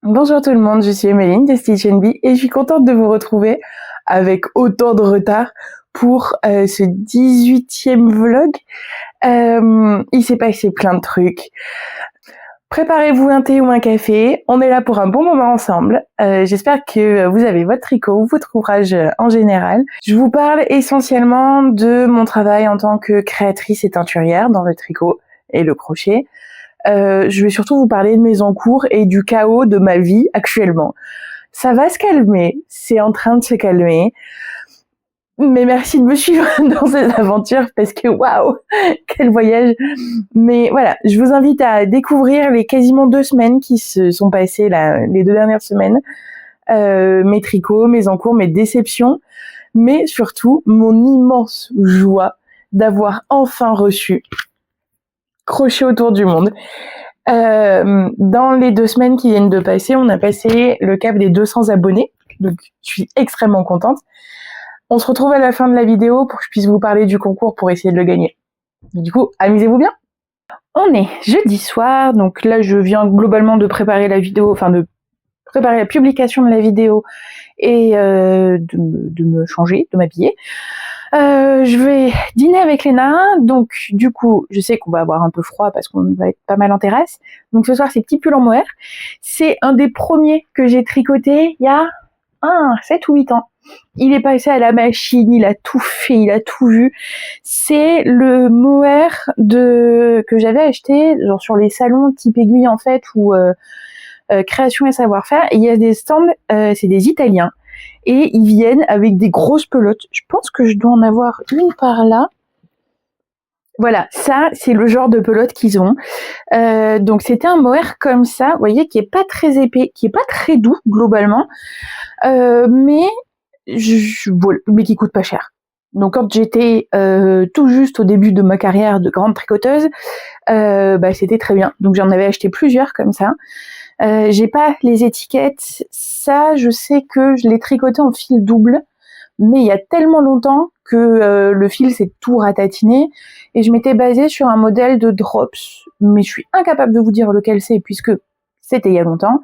Bonjour tout le monde, je suis Emeline de Stitch NB et je suis contente de vous retrouver avec autant de retard pour ce 18e vlog. Il s'est passé plein de trucs. Préparez-vous un thé ou un café, on est là pour un bon moment ensemble. J'espère que vous avez votre tricot, votre ouvrage en général. Je vous parle essentiellement de mon travail en tant que créatrice et teinturière dans le tricot et le crochet. Je vais surtout vous parler de mes encours et du chaos de ma vie actuellement. Ça va se calmer, c'est en train de se calmer. Mais merci de me suivre dans cette aventure parce que waouh, quel voyage. Mais voilà, je vous invite à découvrir les quasiment 2 semaines qui se sont passées là, les 2 dernières semaines. Mes tricots, mes encours, mes déceptions, mais surtout mon immense joie d'avoir enfin reçu Crochet autour du monde. Dans les 2 semaines qui viennent de passer, on a passé le cap des 200 abonnés, donc je suis extrêmement contente. On se retrouve à la fin de la vidéo pour que je puisse vous parler du concours pour essayer de le gagner. Du coup, amusez-vous bien. On est jeudi soir, donc là je viens globalement de préparer la vidéo, enfin de préparer la publication de la vidéo et de me changer, de m'habiller. Je vais dîner avec Léna, donc du coup, je sais qu'on va avoir un peu froid parce qu'on va être pas mal en terrasse. Donc ce soir, c'est petit pull en mohair. C'est un des premiers que j'ai tricoté il y a 7 ou 8 ans. Il est passé à la machine, il a tout fait, il a tout vu. C'est le mohair que j'avais acheté genre sur les salons type aiguille en fait ou création et savoir-faire. Et il y a des stands, c'est des Italiens. Et ils viennent avec des grosses pelotes. Je pense que je dois en avoir une par là. Voilà, ça, c'est le genre de pelote qu'ils ont. Donc, c'était un mohair comme ça, vous voyez, qui est pas très épais, qui est pas très doux, globalement, mais qui coûte pas cher. Donc, quand j'étais tout juste au début de ma carrière de grande tricoteuse, c'était très bien. Donc, j'en avais acheté plusieurs comme ça. J'ai pas les étiquettes. Ça, je sais que je l'ai tricoté en fil double, mais il y a tellement longtemps que le fil s'est tout ratatiné et je m'étais basée sur un modèle de drops, mais je suis incapable de vous dire lequel c'est puisque c'était il y a longtemps,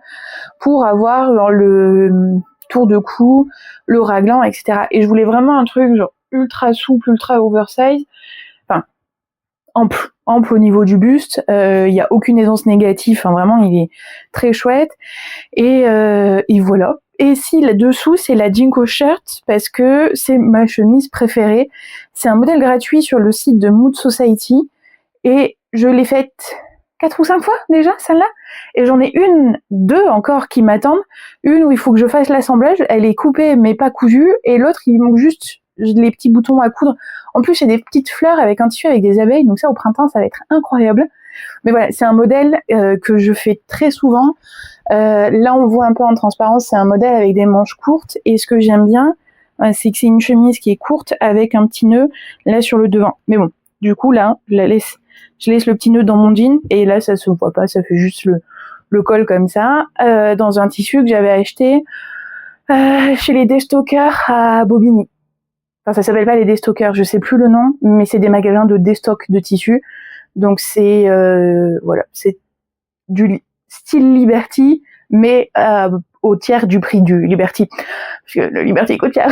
pour avoir genre, le tour de cou, le raglan, etc. Et je voulais vraiment un truc genre ultra souple, ultra oversize, enfin ample au niveau du buste, il y a aucune aisance négative, enfin vraiment il est très chouette et voilà. Et si là-dessous c'est la Jinko Shirt parce que c'est ma chemise préférée. C'est un modèle gratuit sur le site de Mood Society et je l'ai faite 4 ou 5 fois déjà celle-là et j'en ai deux encore qui m'attendent. Une où il faut que je fasse l'assemblage, elle est coupée mais pas cousue et l'autre il manque juste les petits boutons à coudre. En plus, il y a des petites fleurs avec un tissu avec des abeilles, donc ça au printemps, ça va être incroyable. Mais voilà, c'est un modèle que je fais très souvent. Là, on voit un peu en transparence, c'est un modèle avec des manches courtes. Et ce que j'aime bien, c'est que c'est une chemise qui est courte avec un petit nœud là sur le devant. Mais bon, du coup, là, je laisse le petit nœud dans mon jean et là, ça se voit pas, ça fait juste le col comme ça, dans un tissu que j'avais acheté chez les Destockers à Bobigny. Enfin, ça s'appelle pas les Destockers, je sais plus le nom, mais c'est des magasins de déstock de tissus. Donc c'est voilà, c'est du style Liberty, mais au tiers du prix du Liberty, parce que le Liberty coûte cher.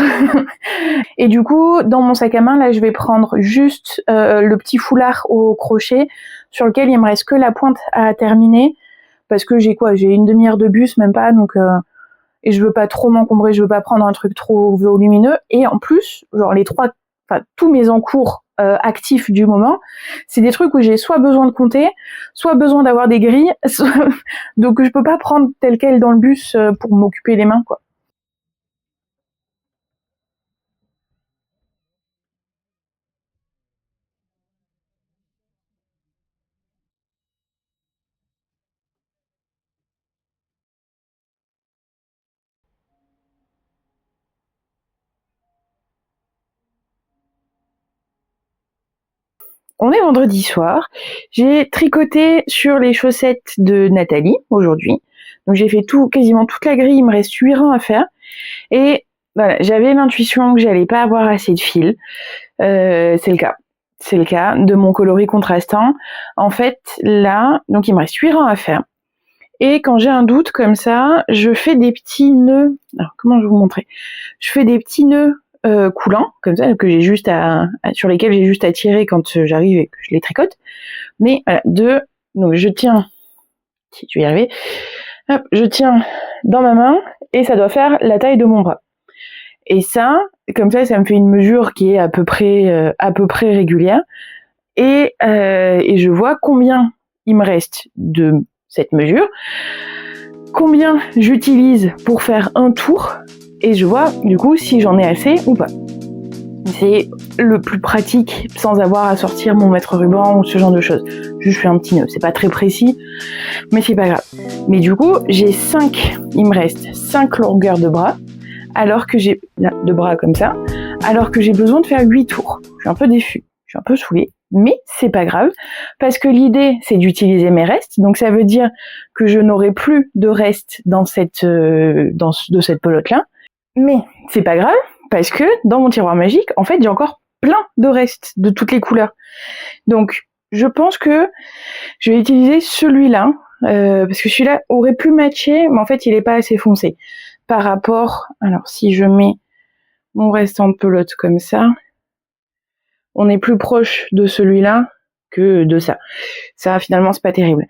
Et du coup, dans mon sac à main, là, je vais prendre juste le petit foulard au crochet sur lequel il me reste que la pointe à terminer, parce que j'ai une demi-heure de bus, même pas, donc et je veux pas trop m'encombrer, je veux pas prendre un truc trop volumineux. Et en plus, genre tous mes encours actifs du moment, c'est des trucs où j'ai soit besoin de compter, soit besoin d'avoir des grilles, donc je peux pas prendre tel quel dans le bus pour m'occuper les mains, quoi. On est vendredi soir. J'ai tricoté sur les chaussettes de Nathalie aujourd'hui. Donc j'ai fait quasiment toute la grille. Il me reste 8 rangs à faire. Et voilà, j'avais l'intuition que j'allais pas avoir assez de fil. C'est le cas. C'est le cas de mon coloris contrastant. En fait, là, donc il me reste 8 rangs à faire. Et quand j'ai un doute comme ça, je fais des petits nœuds. Alors, comment je vais vous montrer? Je fais des petits nœuds coulants, comme ça, que j'ai juste sur lesquels j'ai juste à tirer quand j'arrive et que je les tricote. Mais voilà, donc je tiens, si tu y arriver, hop, je tiens dans ma main et ça doit faire la taille de mon bras. Et ça, comme ça me fait une mesure qui est à peu près régulière. Et je vois combien il me reste de cette mesure, combien j'utilise pour faire un tour, et je vois du coup si j'en ai assez ou pas. C'est le plus pratique sans avoir à sortir mon mètre ruban ou ce genre de choses. Je fais un petit nœud, c'est pas très précis, mais c'est pas grave. Mais du coup, il me reste 5 longueurs de bras, alors que j'ai comme ça, alors que j'ai besoin de faire 8 tours. Je suis un peu déçue, je suis un peu saoulée, mais c'est pas grave, parce que l'idée, c'est d'utiliser mes restes, donc ça veut dire que je n'aurai plus de restes de cette pelote-là, mais c'est pas grave, parce que dans mon tiroir magique, en fait, j'ai encore plein de restes de toutes les couleurs. Donc, je pense que je vais utiliser celui-là, parce que celui-là aurait pu matcher, mais en fait, il est pas assez foncé. Par rapport, alors si je mets mon restant de pelote comme ça, on est plus proche de celui-là que de ça. Ça, finalement, c'est pas terrible.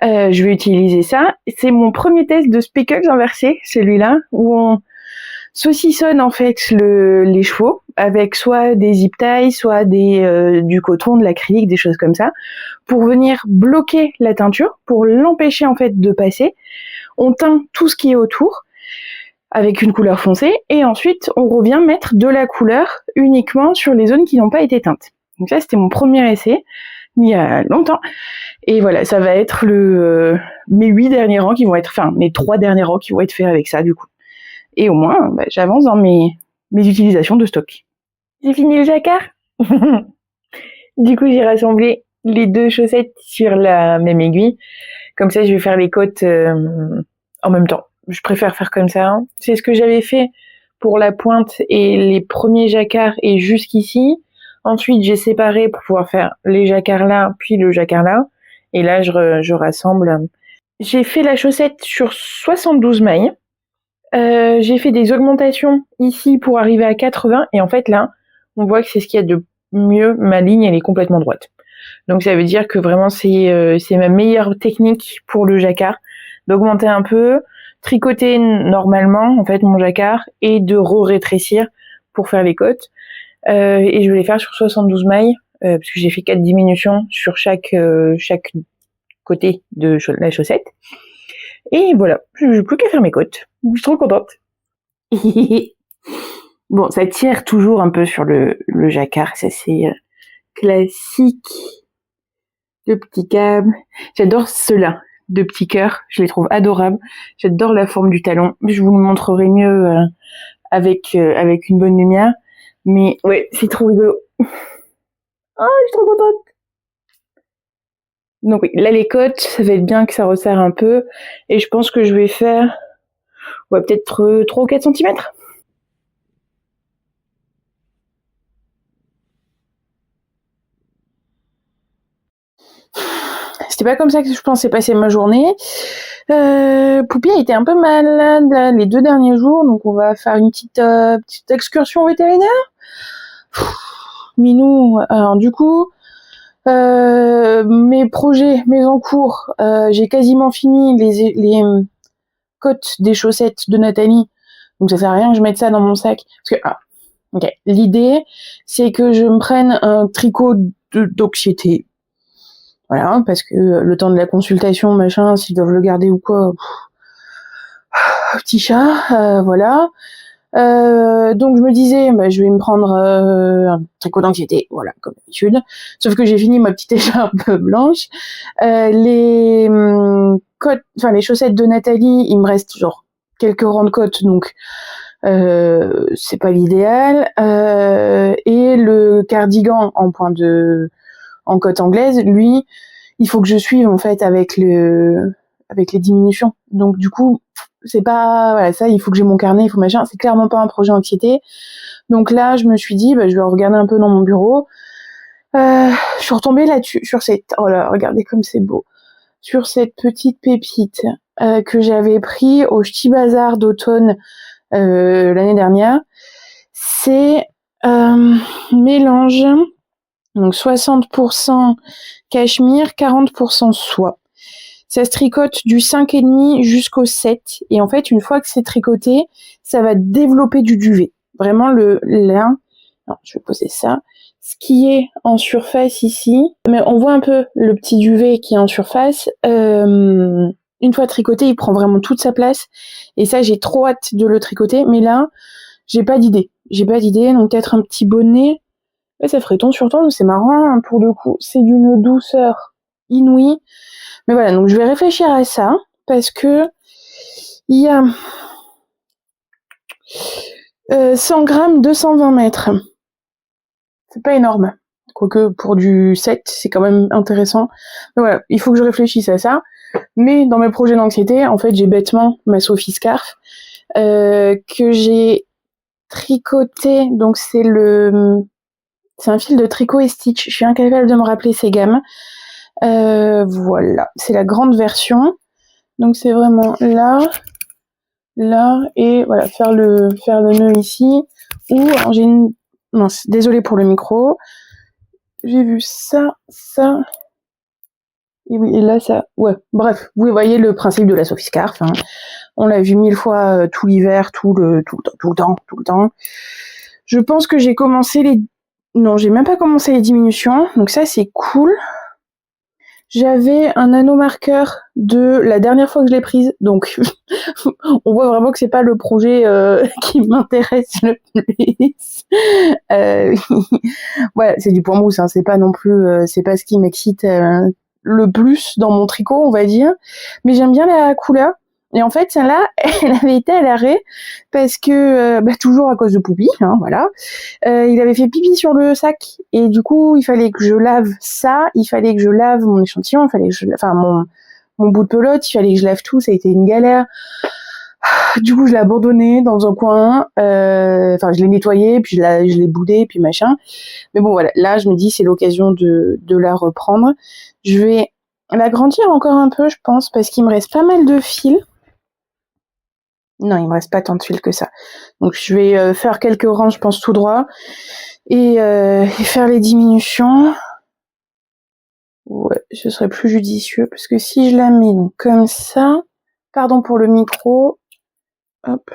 Je vais utiliser ça. C'est mon premier test de speckles inversé, celui-là, où on saucissonne en fait les chevaux avec soit des zip ties, soit du coton, de l'acrylique, des choses comme ça, pour venir bloquer la teinture, pour l'empêcher en fait de passer. On teint tout ce qui est autour avec une couleur foncée, et ensuite on revient mettre de la couleur uniquement sur les zones qui n'ont pas été teintes. Donc ça, c'était mon premier essai, il y a longtemps, et voilà, ça va être mes 3 derniers rangs qui vont être faits avec ça, du coup. Et au moins, j'avance dans mes utilisations de stock. J'ai fini le jacquard. Du coup, j'ai rassemblé les 2 chaussettes sur la même aiguille, comme ça je vais faire les côtes en même temps. Je préfère faire comme ça. C'est ce que j'avais fait pour la pointe et les premiers jacquards et jusqu'ici. Ensuite, j'ai séparé pour pouvoir faire les jacquards là, puis le jacquard là. Et là, je rassemble. J'ai fait la chaussette sur 72 mailles. J'ai fait des augmentations ici pour arriver à 80. Et en fait, là, on voit que c'est ce qu'il y a de mieux. Ma ligne, elle est complètement droite. Donc, ça veut dire que vraiment, c'est ma meilleure technique pour le jacquard. D'augmenter un peu, tricoter normalement en fait mon jacquard et de rétrécir pour faire les côtes, et je vais les faire sur 72 mailles parce que j'ai fait 4 diminutions sur chaque côté de la chaussette, et voilà, je n'ai plus qu'à faire mes côtes. Je suis trop contente. Bon, ça tire toujours un peu sur le jacquard, ça c'est classique. Le petit câble, j'adore ceux-là de petits cœurs, je les trouve adorables. J'adore la forme du talon. Je vous le montrerai mieux avec une bonne lumière. Mais ouais, c'est trop rigolo. Oh, je suis trop contente. Donc oui, là les côtes, ça va être bien que ça resserre un peu. Et je pense que je vais faire peut-être 3 ou 4 cm. C'était pas comme ça que je pensais passer ma journée. Poupie a été un peu malade là, les 2 derniers jours, donc on va faire une petite excursion vétérinaire. Minou, alors du coup, mes projets, mes encours, j'ai quasiment fini les côtes des chaussettes de Nathalie, donc ça sert à rien que je mette ça dans mon sac. Parce que, ok, l'idée, c'est que je me prenne un tricot d'anxiété. Voilà, parce que le temps de la consultation, machin, s'ils doivent le garder ou quoi, petit chat, voilà. Donc je me disais, je vais me prendre un tricot d'anxiété, voilà, comme d'habitude. Sauf que j'ai fini ma petite écharpe blanche. Les côtes, enfin les chaussettes de Nathalie, il me reste genre quelques rangs de côtes, donc c'est pas l'idéal. Et le cardigan en côte anglaise, lui, il faut que je suive en fait avec les diminutions. Donc du coup, c'est pas, voilà, ça, il faut que j'ai mon carnet, il faut machin. C'est clairement pas un projet anxiété. Donc là, je me suis dit, je vais regarder un peu dans mon bureau. Je suis retombée là-dessus, sur cette, oh là, regardez comme c'est beau. Sur cette petite pépite. que j'avais pris au Ch'ti Bazar d'automne l'année dernière. C'est mélange, donc 60% cachemire, 40% soie. Ça se tricote du 5,5 jusqu'au 7. Et en fait, une fois que c'est tricoté, ça va développer du duvet. Vraiment, alors, je vais poser ça. Ce qui est en surface ici, mais on voit un peu le petit duvet qui est en surface. Une fois tricoté, il prend vraiment toute sa place. Et ça, j'ai trop hâte de le tricoter. Mais là, j'ai pas d'idée. Donc peut-être un petit bonnet. Et ça ferait ton sur ton. C'est marrant, hein, pour le coup. C'est d'une douceur inouïe. Mais voilà, donc je vais réfléchir à ça. Parce que il y a 100 grammes, 220 mètres. C'est pas énorme. Quoique pour du 7, c'est quand même intéressant. Mais voilà, il faut que je réfléchisse à ça. Mais dans mes projets d'anxiété, en fait, j'ai bêtement ma Sophie Scarf que j'ai tricoté. Donc c'est un fil de tricot et stitch. Je suis incapable de me rappeler ces gammes. Voilà, c'est la grande version. Donc c'est vraiment là et voilà, faire le nœud ici. Ou alors j'ai une mince, désolée pour le micro. J'ai vu ça. Et oui, et là, ça... Ouais, bref, vous voyez le principe de la Sophie Scarf. Hein. On l'a vu 1000 fois tout l'hiver, tout le temps. Je pense que j'ai commencé les... Non, j'ai même pas commencé les diminutions. Donc ça, c'est cool. J'avais un anneau marqueur de la dernière fois que je l'ai prise. Donc, on voit vraiment que c'est pas le projet qui m'intéresse le plus. Ouais, c'est du point mousse. Hein. C'est pas non plus... c'est pas ce qui m'excite... le plus dans mon tricot, on va dire. Mais j'aime bien la couleur. Et en fait, celle-là, elle avait été à l'arrêt parce que, toujours à cause de Poupie, hein, voilà. Il avait fait pipi sur le sac et du coup, il fallait que je lave ça, il fallait que je lave mon échantillon, mon bout de pelote, il fallait que je lave tout, ça a été une galère. Du coup, je l'ai abandonné dans un coin. Je l'ai nettoyé, puis je l'ai boudé, puis machin. Mais bon, voilà. Là, je me dis, c'est l'occasion de la reprendre. Je vais l'agrandir encore un peu, je pense, parce qu'il me reste pas mal de fils. Non, il me reste pas tant de fils que ça. Donc, je vais faire quelques rangs, je pense, tout droit. Et faire les diminutions. Ouais, ce serait plus judicieux. Parce que si je la mets donc, comme ça... Pardon pour le micro. Hop.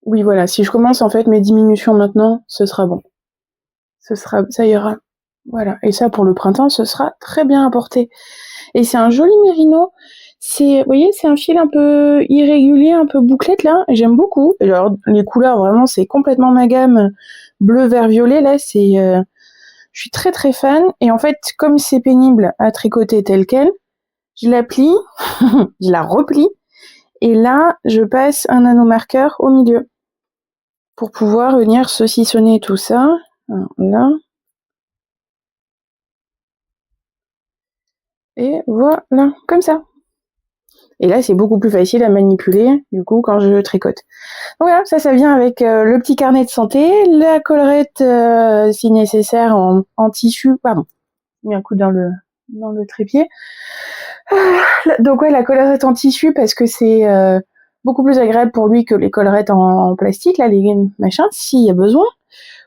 Oui, voilà. Si je commence, en fait, mes diminutions maintenant, ce sera bon. Ça ira. Voilà. Et ça, pour le printemps, ce sera très bien apporté. Et c'est un joli mérino. Vous voyez, c'est un fil un peu irrégulier, un peu bouclette, là. J'aime beaucoup. Et alors, les couleurs, vraiment, c'est complètement ma gamme. Bleu, vert, violet, là, je suis très, très fan. Et en fait, comme c'est pénible à tricoter tel quel, je la plie, je la replie. Et là, je passe un anneau marqueur au milieu. Pour pouvoir venir saucissonner tout ça. Alors, là. Et voilà, comme ça. Et là, c'est beaucoup plus facile à manipuler, du coup, quand je tricote. Donc voilà, ça vient avec le petit carnet de santé, la collerette, si nécessaire, en tissu. Pardon, j'ai mis un coup dans le trépied. Donc ouais, la collerette en tissu, parce que c'est beaucoup plus agréable pour lui que les collerettes en plastique, là, les machins, s'il y a besoin.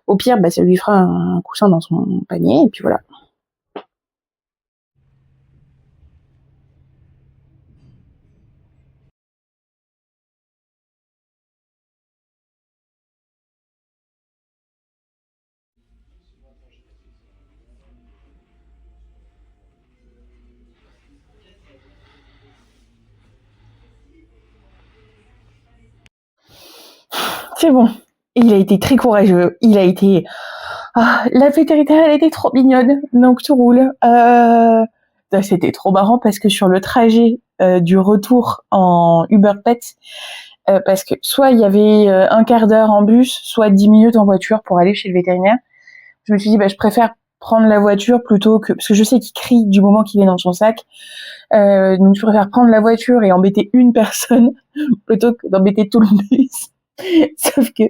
Au pire, ça lui fera un coussin dans son panier, et puis voilà. C'est bon. Il a été très courageux. La vétérinaire, elle était trop mignonne. Donc tout roule. C'était trop marrant parce que sur le trajet du retour en Uber Pets, parce que soit il y avait un quart d'heure en bus, soit 10 minutes en voiture pour aller chez le vétérinaire, je me suis dit, je préfère prendre la voiture plutôt que... Parce que je sais qu'il crie du moment qu'il est dans son sac. Donc je préfère prendre la voiture et embêter une personne plutôt que d'embêter tout le bus. Sauf que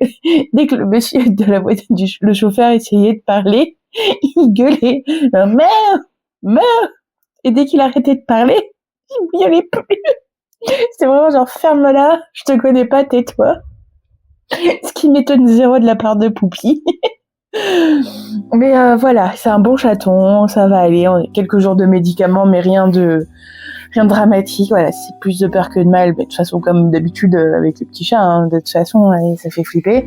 dès que le monsieur de la voiture, le chauffeur essayait de parler, il gueulait. Merde. Et dès qu'il arrêtait de parler, il n'y allait plus. C'est vraiment genre ferme-la, je te connais pas, tais-toi. Ce qui m'étonne zéro de la part de Poupie. Mais voilà, c'est un bon chaton, ça va aller. On a quelques jours de médicaments, mais rien de dramatique. Voilà, c'est plus de peur que de mal. Mais de toute façon, comme d'habitude avec les petits chats, hein, de toute façon, ça fait flipper.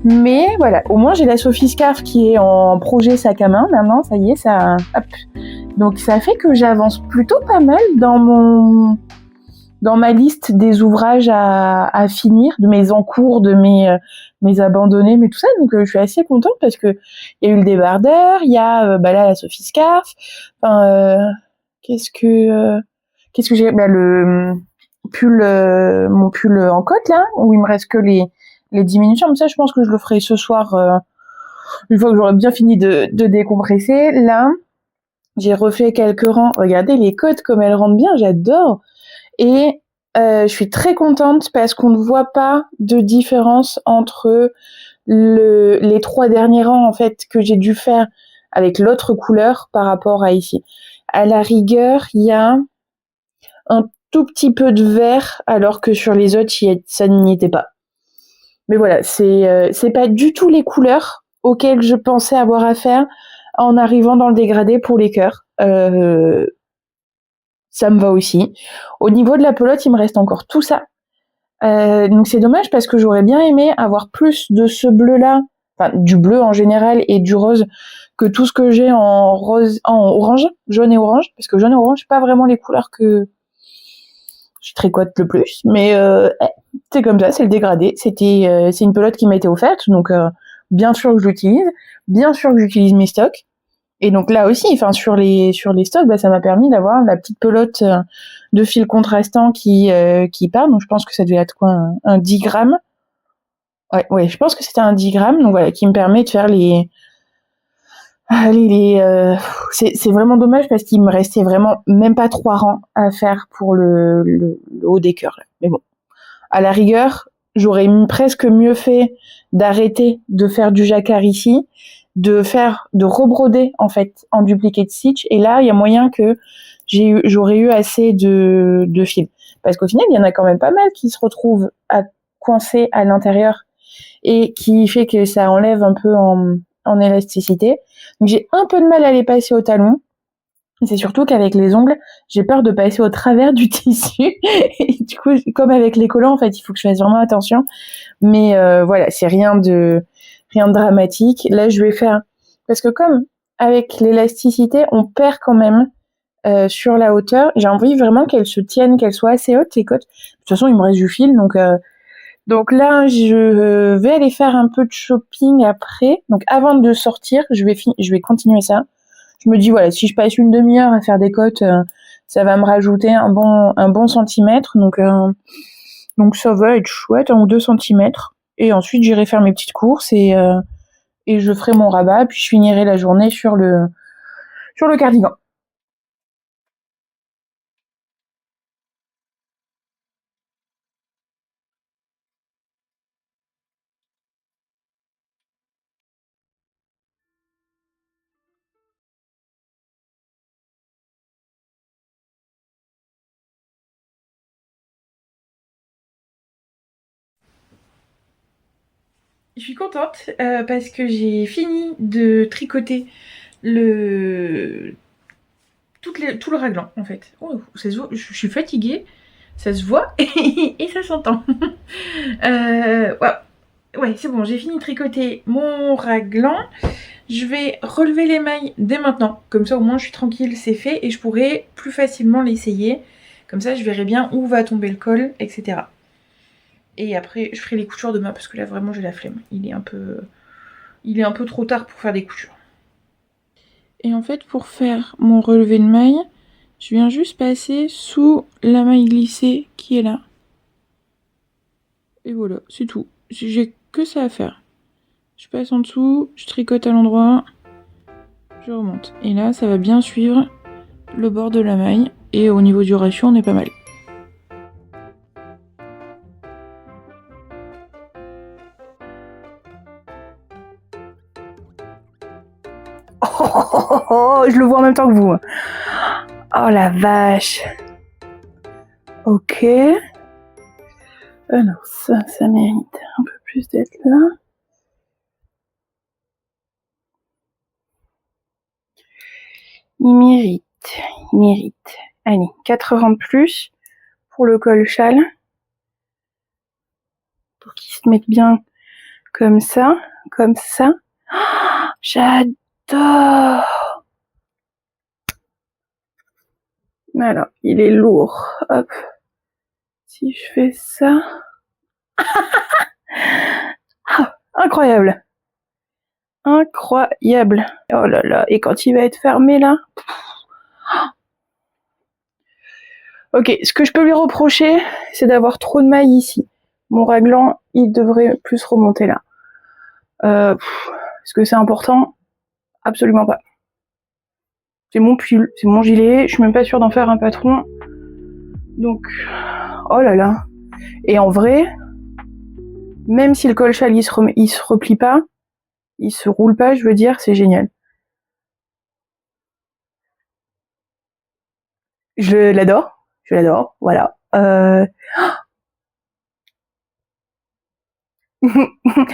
Mais voilà, au moins j'ai la Sophie Scarf qui est en projet sac à main. Maintenant, ça y est, ça. Hop. Donc ça fait que j'avance plutôt pas mal dans ma liste des ouvrages à finir, de mes encours, de mes abandonnés, mais tout ça. Donc je suis assez contente parce que il y a eu le débardeur, il y a là la Sophie Scarf. Enfin, qu'est-ce que j'ai, le pull, mon pull en côte là, où il me reste que les diminutions. Comme ça, je pense que je le ferai ce soir, une fois que j'aurai bien fini de décompresser. Là, j'ai refait quelques rangs. Regardez les côtes comme elles rentrent bien, j'adore. Et je suis très contente parce qu'on ne voit pas de différence entre les 3 derniers rangs en fait que j'ai dû faire avec l'autre couleur par rapport à ici. À la rigueur, il y a un tout petit peu de vert alors que sur les autres, ça n'y était pas. Mais voilà, c'est pas du tout les couleurs auxquelles je pensais avoir affaire en arrivant dans le dégradé pour les cœurs. Ça me va aussi. Au niveau de la pelote, il me reste encore tout ça. Donc c'est dommage parce que j'aurais bien aimé avoir plus de ce bleu-là, enfin du bleu en général et du rose, que tout ce que j'ai en rose, en orange, jaune et orange, parce que jaune et orange, c'est pas vraiment les couleurs que je tricote le plus, mais c'est comme ça, c'est le dégradé. C'est une pelote qui m'a été offerte, donc bien sûr que je l'utilise, bien sûr que j'utilise mes stocks. Et donc là aussi, enfin sur les stocks, ça m'a permis d'avoir la petite pelote de fil contrastant qui part. Donc je pense que ça devait être quoi, un 10 grammes. Ouais, je pense que c'était un 10 grammes. Donc voilà, qui me permet de faire c'est vraiment dommage parce qu'il me restait vraiment même pas 3 rangs à faire pour le haut des cœurs. Là. Mais bon, à la rigueur, j'aurais presque mieux fait d'arrêter de faire du jacquard ici, de rebroder en fait en duplicate stitch. Et là, il y a moyen que j'aurais eu assez de fil. Parce qu'au final, il y en a quand même pas mal qui se retrouvent à coincer à l'intérieur et qui fait que ça enlève un peu en élasticité. Donc j'ai un peu de mal à les passer au talon. C'est surtout qu'avec les ongles, j'ai peur de passer au travers du tissu. Et du coup, comme avec les collants, en fait, il faut que je fasse vraiment attention. Mais voilà, c'est rien de dramatique. Là, je vais faire parce que comme avec l'élasticité, on perd quand même sur la hauteur. J'ai envie vraiment qu'elles se tiennent, qu'elles soient assez hautes ces côtes. De toute façon, il me reste du fil, donc là, je vais aller faire un peu de shopping après. Donc avant de sortir, je vais continuer ça. Je me dis voilà, si je passe une demi-heure à faire des côtes, ça va me rajouter un bon centimètre. Donc ça va être chouette, 1 ou 2 centimètres. Et ensuite, j'irai faire mes petites courses et je ferai mon rabat. Puis je finirai la journée sur le cardigan. Je suis contente parce que j'ai fini de tricoter le tout le raglan en fait. Oh, ça se voit, je suis fatiguée, ça se voit et ça s'entend. Ouais, c'est bon, j'ai fini de tricoter mon raglan. Je vais relever les mailles dès maintenant, comme ça au moins je suis tranquille, c'est fait et je pourrai plus facilement l'essayer. Comme ça je verrai bien où va tomber le col, etc. Et après je ferai les coutures demain parce que là vraiment j'ai la flemme. Il est un peu trop tard pour faire des coutures. Et en fait, pour faire mon relevé de maille, je viens juste passer sous la maille glissée qui est là. Et voilà, c'est tout. J'ai que ça à faire. Je passe en dessous, je tricote à l'endroit, je remonte. Et là, ça va bien suivre le bord de la maille. Et au niveau du ratio, on est pas mal. Oh, je le vois en même temps que vous. Oh la vache. Ok. Alors ça mérite un peu plus d'être là. Il mérite. Allez, 80 de plus pour le col châle. Pour qu'il se mette bien comme ça. Oh, j'adore. Alors, il est lourd. Hop. Si je fais ça. Ah, incroyable. Incroyable. Oh là là. Et quand il va être fermé là. Ok, ce que je peux lui reprocher, c'est d'avoir trop de mailles ici. Mon raglan, il devrait plus remonter là. Est-ce que c'est important? Absolument pas. C'est mon pull, c'est mon gilet, je suis même pas sûre d'en faire un patron. Donc, oh là là. Et en vrai, même si le col châle il se replie pas, il se roule pas, je veux dire, c'est génial. Je l'adore, voilà.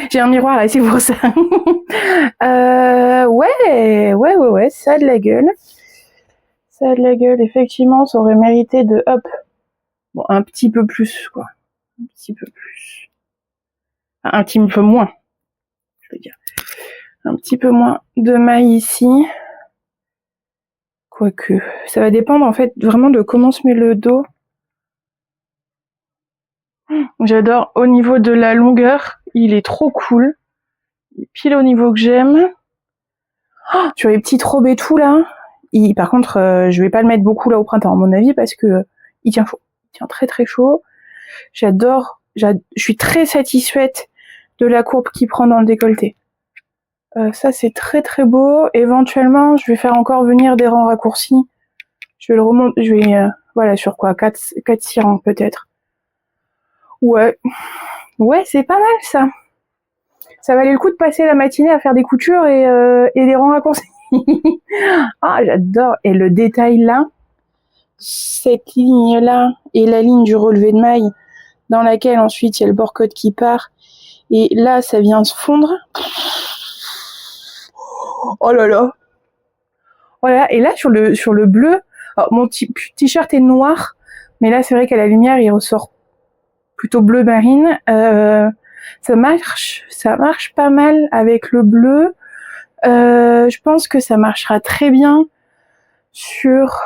J'ai un miroir là, c'est pour ça. Ouais, ça a de la gueule. Ça a de la gueule, effectivement, ça aurait mérité de, hop, bon, un petit peu plus, quoi. Un petit peu plus. Un petit peu moins, je veux dire. Un petit peu moins de mailles ici. Quoique, ça va dépendre, en fait, vraiment de comment se met le dos. J'adore, au niveau de la longueur, il est trop cool. Il est pile au niveau que j'aime. Oh, sur les petites robes et tout, là. Par contre, je vais pas le mettre beaucoup là au printemps, à mon avis, parce que il tient chaud. Il tient très très chaud. J'adore. Je suis très satisfaite de la courbe qu'il prend dans le décolleté. Ça, c'est très très beau. Éventuellement, je vais faire encore venir des rangs raccourcis. Je vais le remonter. Je vais, voilà, sur quoi 4-6 rangs peut-être. Ouais. Ouais, c'est pas mal ça. Ça valait le coup de passer la matinée à faire des coutures et des rangs raccourcis. Ah, j'adore. Et le détail là, cette ligne-là et la ligne du relevé de maille dans laquelle ensuite il y a le bord-code qui part et là ça vient se fondre. Oh là là. Voilà, et là sur le bleu, alors, mon t-shirt est noir, mais là c'est vrai qu'à la lumière il ressort plutôt bleu marine. Ça marche pas mal avec le bleu. Je pense que ça marchera très bien sur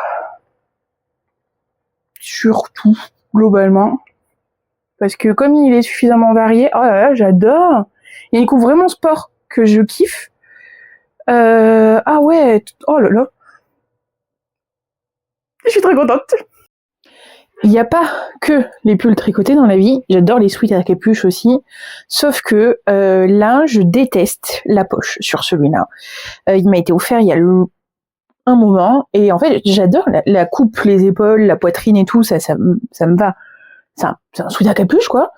tout globalement. Parce que comme il est suffisamment varié, oh là là, j'adore. Il y a une coupe vraiment sport que je kiffe. Ah ouais, oh là là. Je suis très contente. Il n'y a pas que les pulls tricotés dans la vie. J'adore les sweats à capuche aussi. Sauf que là, je déteste la poche sur celui-là. Il m'a été offert il y a un moment. Et en fait, j'adore la coupe, les épaules, la poitrine et tout. Ça me va. C'est un sweat à capuche, quoi.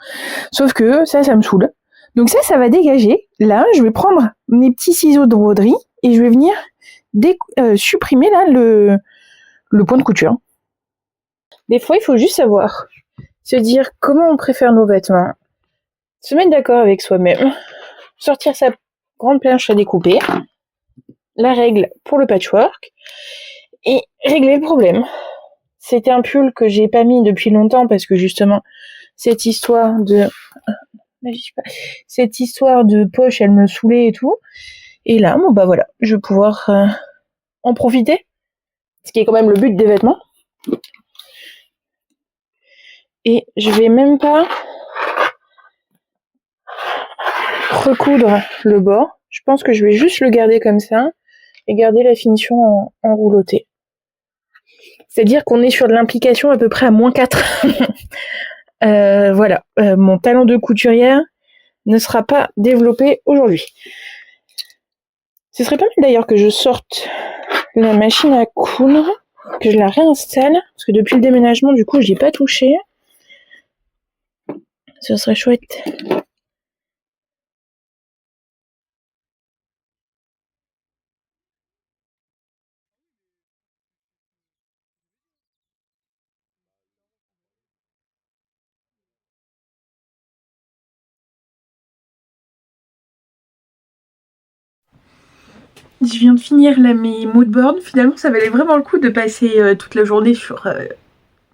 Sauf que ça me saoule. Donc ça va dégager. Là, je vais prendre mes petits ciseaux de broderie et je vais venir supprimer là le point de couture. Des fois, il faut juste savoir se dire comment on préfère nos vêtements, se mettre d'accord avec soi-même, sortir sa grande planche à découper, la règle pour le patchwork et régler le problème. C'était un pull que j'ai pas mis depuis longtemps parce que justement cette histoire de poche, elle me saoulait et tout. Et là, bon bah voilà, je vais pouvoir en profiter, ce qui est quand même le but des vêtements. Et je vais même pas recoudre le bord. Je pense que je vais juste le garder comme ça et garder la finition en rouloté. C'est-à-dire qu'on est sur de l'implication à peu près à -4. Voilà, mon talent de couturière ne sera pas développé aujourd'hui. Ce serait pas mal d'ailleurs que je sorte la machine à coudre, que je la réinstalle, parce que depuis le déménagement, du coup, j'y ai pas touché. Ce serait chouette. Je viens de finir là mes moodboards. Finalement, ça valait vraiment le coup de passer toute la journée sur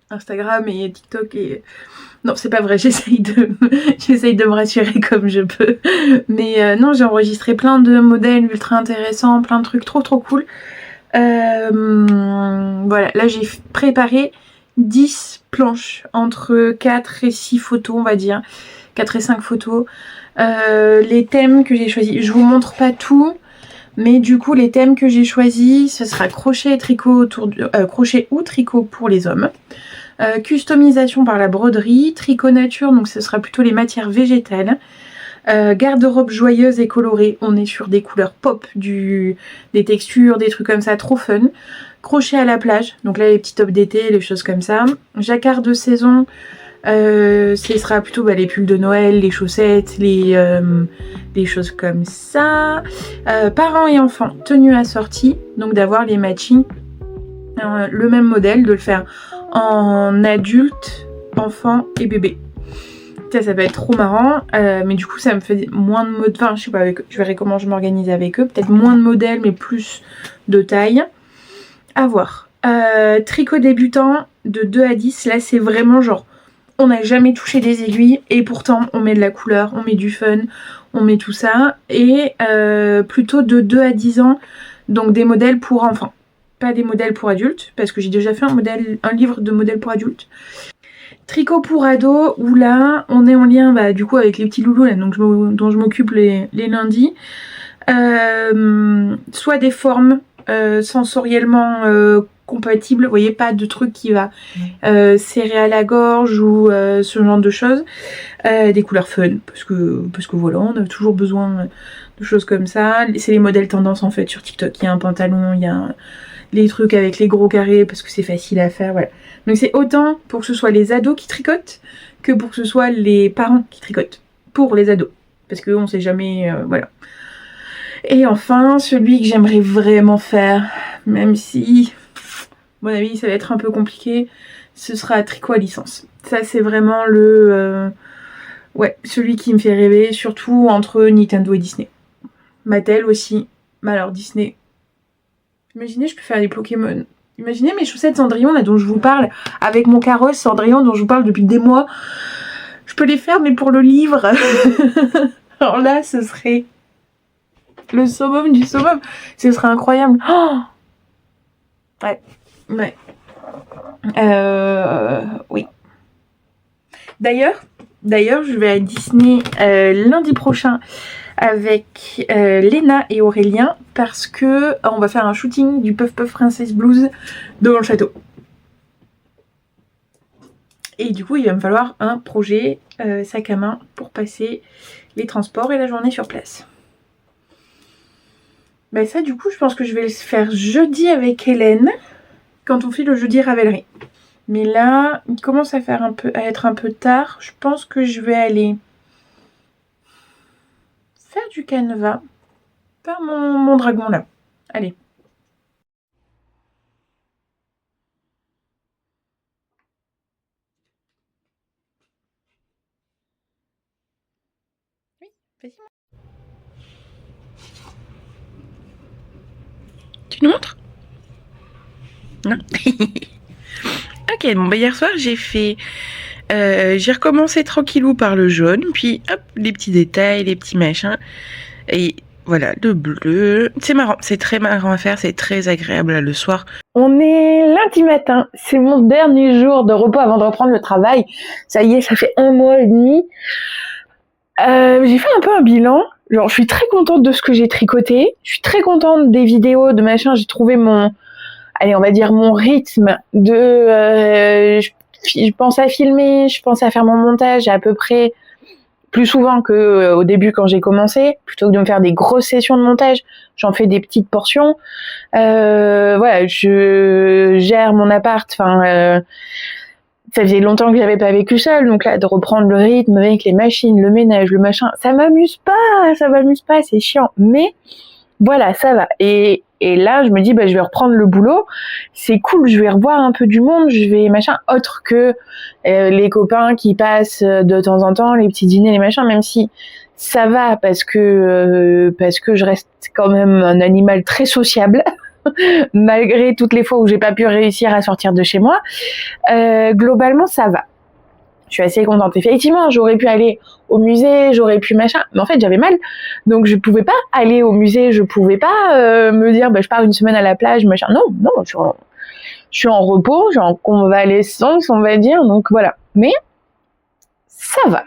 Instagram et TikTok et... Non, c'est pas vrai, j'essaye de me rassurer comme je peux. Mais non, j'ai enregistré plein de modèles ultra intéressants, plein de trucs trop cool. Voilà, là j'ai préparé 10 planches entre 4 et 6 photos, on va dire. 4 et 5 photos. Les thèmes que j'ai choisis, je vous montre pas tout. Mais du coup, les thèmes que j'ai choisis, ce sera crochet et tricot crochet ou tricot pour les hommes. Customisation par la broderie, tricot nature, donc ce sera plutôt les matières végétales. Garde-robe joyeuse et colorée, on est sur des couleurs pop, des textures, des trucs comme ça, trop fun. Crochet à la plage, donc là les petits tops d'été, les choses comme ça. Jacquard de saison, ce sera plutôt les pulls de Noël, les chaussettes, des choses comme ça. Parents et enfants, tenue assortie, donc d'avoir les matchings, le même modèle, de le faire en adulte, enfant et bébé. Ça va être trop marrant, mais du coup ça me fait moins de modèles, enfin je sais pas, je verrai comment je m'organise avec eux, peut-être moins de modèles mais plus de taille. À voir. Tricot débutant de 2 à 10, là c'est vraiment genre, on n'a jamais touché des aiguilles et pourtant on met de la couleur, on met du fun, on met tout ça. Et plutôt de 2 à 10 ans, donc des modèles pour enfants. Pas des modèles pour adultes, parce que j'ai déjà fait un livre de modèles pour adultes. Tricot pour ados, où là, on est en lien du coup avec les petits loulous là, dont je m'occupe les lundis. Soit des formes sensoriellement compatibles, vous voyez, pas de truc qui va serrer à la gorge ou ce genre de choses. Des couleurs fun, parce que voilà, on a toujours besoin de choses comme ça. C'est les modèles tendance en fait sur TikTok. Il y a un pantalon, il y a les trucs avec les gros carrés parce que c'est facile à faire, voilà. Donc c'est autant pour que ce soit les ados qui tricotent que pour que ce soit les parents qui tricotent pour les ados, parce qu'on sait jamais, voilà. Et enfin, celui que j'aimerais vraiment faire, même si, à mon avis, ça va être un peu compliqué, ce sera tricot à licence. Ça, c'est vraiment celui qui me fait rêver, surtout entre Nintendo et Disney. Mattel aussi, mais alors Disney. Imaginez, je peux faire des Pokémon. Imaginez mes chaussettes Cendrillon, là, dont je vous parle, avec mon carrosse Cendrillon, dont je vous parle depuis des mois. Je peux les faire, mais pour le livre. Alors là, ce serait le summum du summum. Ce serait incroyable. Oh, ouais. Oui. D'ailleurs, je vais à Disney lundi prochain avec Léna et Aurélien parce que on va faire un shooting du Puff Puff Princess Blues devant le château. Et du coup, il va me falloir un projet sac à main pour passer les transports et la journée sur place. Ça, du coup, je pense que je vais le faire jeudi avec Hélène quand on fait le jeudi Ravelry. Mais là, il commence à être un peu tard. Je pense que je vais aller faire du canevas. Faire mon dragon là. Allez. Oui, vas-y. Tu nous montres? Non. Ok, hier soir j'ai recommencé tranquillou par le jaune, puis hop, les petits détails, les petits machins, et voilà, le bleu. C'est marrant, c'est très marrant à faire, c'est très agréable le soir. On est lundi matin, c'est mon dernier jour de repos avant de reprendre le travail. Ça y est, ça fait 1 mois et demi. J'ai fait un peu un bilan. Genre, je suis très contente de ce que j'ai tricoté. Je suis très contente des vidéos, de machin. J'ai trouvé on va dire mon rythme de... je pense à filmer, je pense à faire mon montage à peu près plus souvent que au début quand j'ai commencé. Plutôt que de me faire des grosses sessions de montage, j'en fais des petites portions. Voilà, je gère mon appart. Enfin, ça faisait longtemps que j'avais pas vécu seule, donc là de reprendre le rythme avec les machines, le ménage, le machin, ça m'amuse pas, c'est chiant. Mais voilà, ça va. Et là, je me dis, je vais reprendre le boulot. C'est cool, je vais revoir un peu du monde, je vais machin, autre que les copains qui passent de temps en temps, les petits dîners, les machins, même si ça va parce que je reste quand même un animal très sociable malgré toutes les fois où j'ai pas pu réussir à sortir de chez moi. Globalement, ça va. Je suis assez contente. Effectivement, j'aurais pu aller au musée, j'aurais pu machin, mais en fait, j'avais mal. Donc, je pouvais pas aller au musée, je pouvais pas me dire, je pars une semaine à la plage, machin. Non, je suis en repos, je suis en convalescence, on va dire. Donc, voilà. Mais, ça va.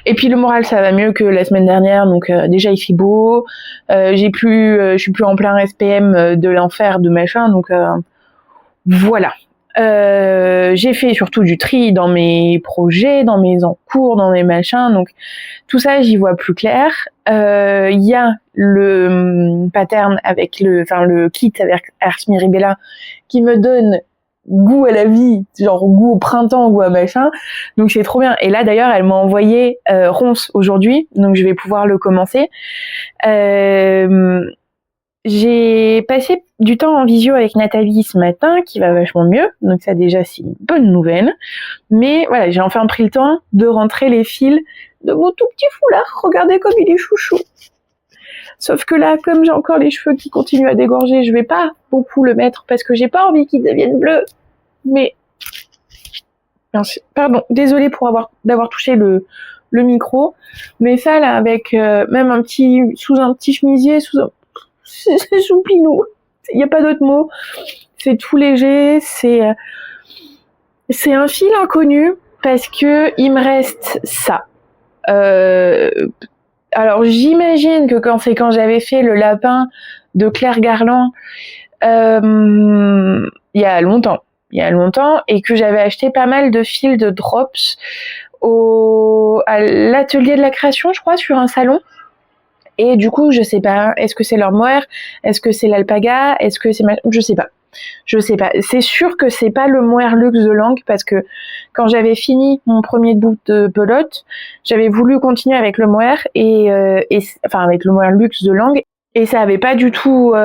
Et puis, le moral, ça va mieux que la semaine dernière. Donc, déjà, il fait beau. Je suis plus en plein SPM de l'enfer, de machin. Donc, voilà. J'ai fait surtout du tri dans mes projets, dans mes encours, dans mes machins, donc tout ça j'y vois plus clair. Il y a le pattern avec le kit avec Ars Mirabella qui me donne goût à la vie, genre goût au printemps, goût à machin, donc c'est trop bien. Et là d'ailleurs elle m'a envoyé Ronce aujourd'hui, donc je vais pouvoir le commencer. J'ai passé du temps en visio avec Nathalie ce matin, qui va vachement mieux, donc ça déjà c'est une bonne nouvelle. Mais voilà, j'ai enfin pris le temps de rentrer les fils de mon tout petit foulard. Regardez comme il est chouchou. Sauf que là, comme j'ai encore les cheveux qui continuent à dégorger, je vais pas beaucoup le mettre parce que j'ai pas envie qu'ils deviennent bleus. Mais pardon, désolée d'avoir touché le micro, mais ça là avec même sous un petit chemisier, c'est choupinou. Il n'y a pas d'autre mot. C'est tout léger. C'est un fil inconnu parce que il me reste ça. Alors j'imagine que quand j'avais fait le lapin de Claire Garland, il y a longtemps, et que j'avais acheté pas mal de fils de drops à l'atelier de la création, je crois, sur un salon. Et du coup, je sais pas, est-ce que c'est leur mohair, est-ce que c'est l'alpaga, est-ce que c'est je sais pas. C'est sûr que c'est pas le mohair luxe de Langue parce que quand j'avais fini mon premier bout de pelote, j'avais voulu continuer avec le mohair avec le mohair luxe de Langue et ça avait pas du tout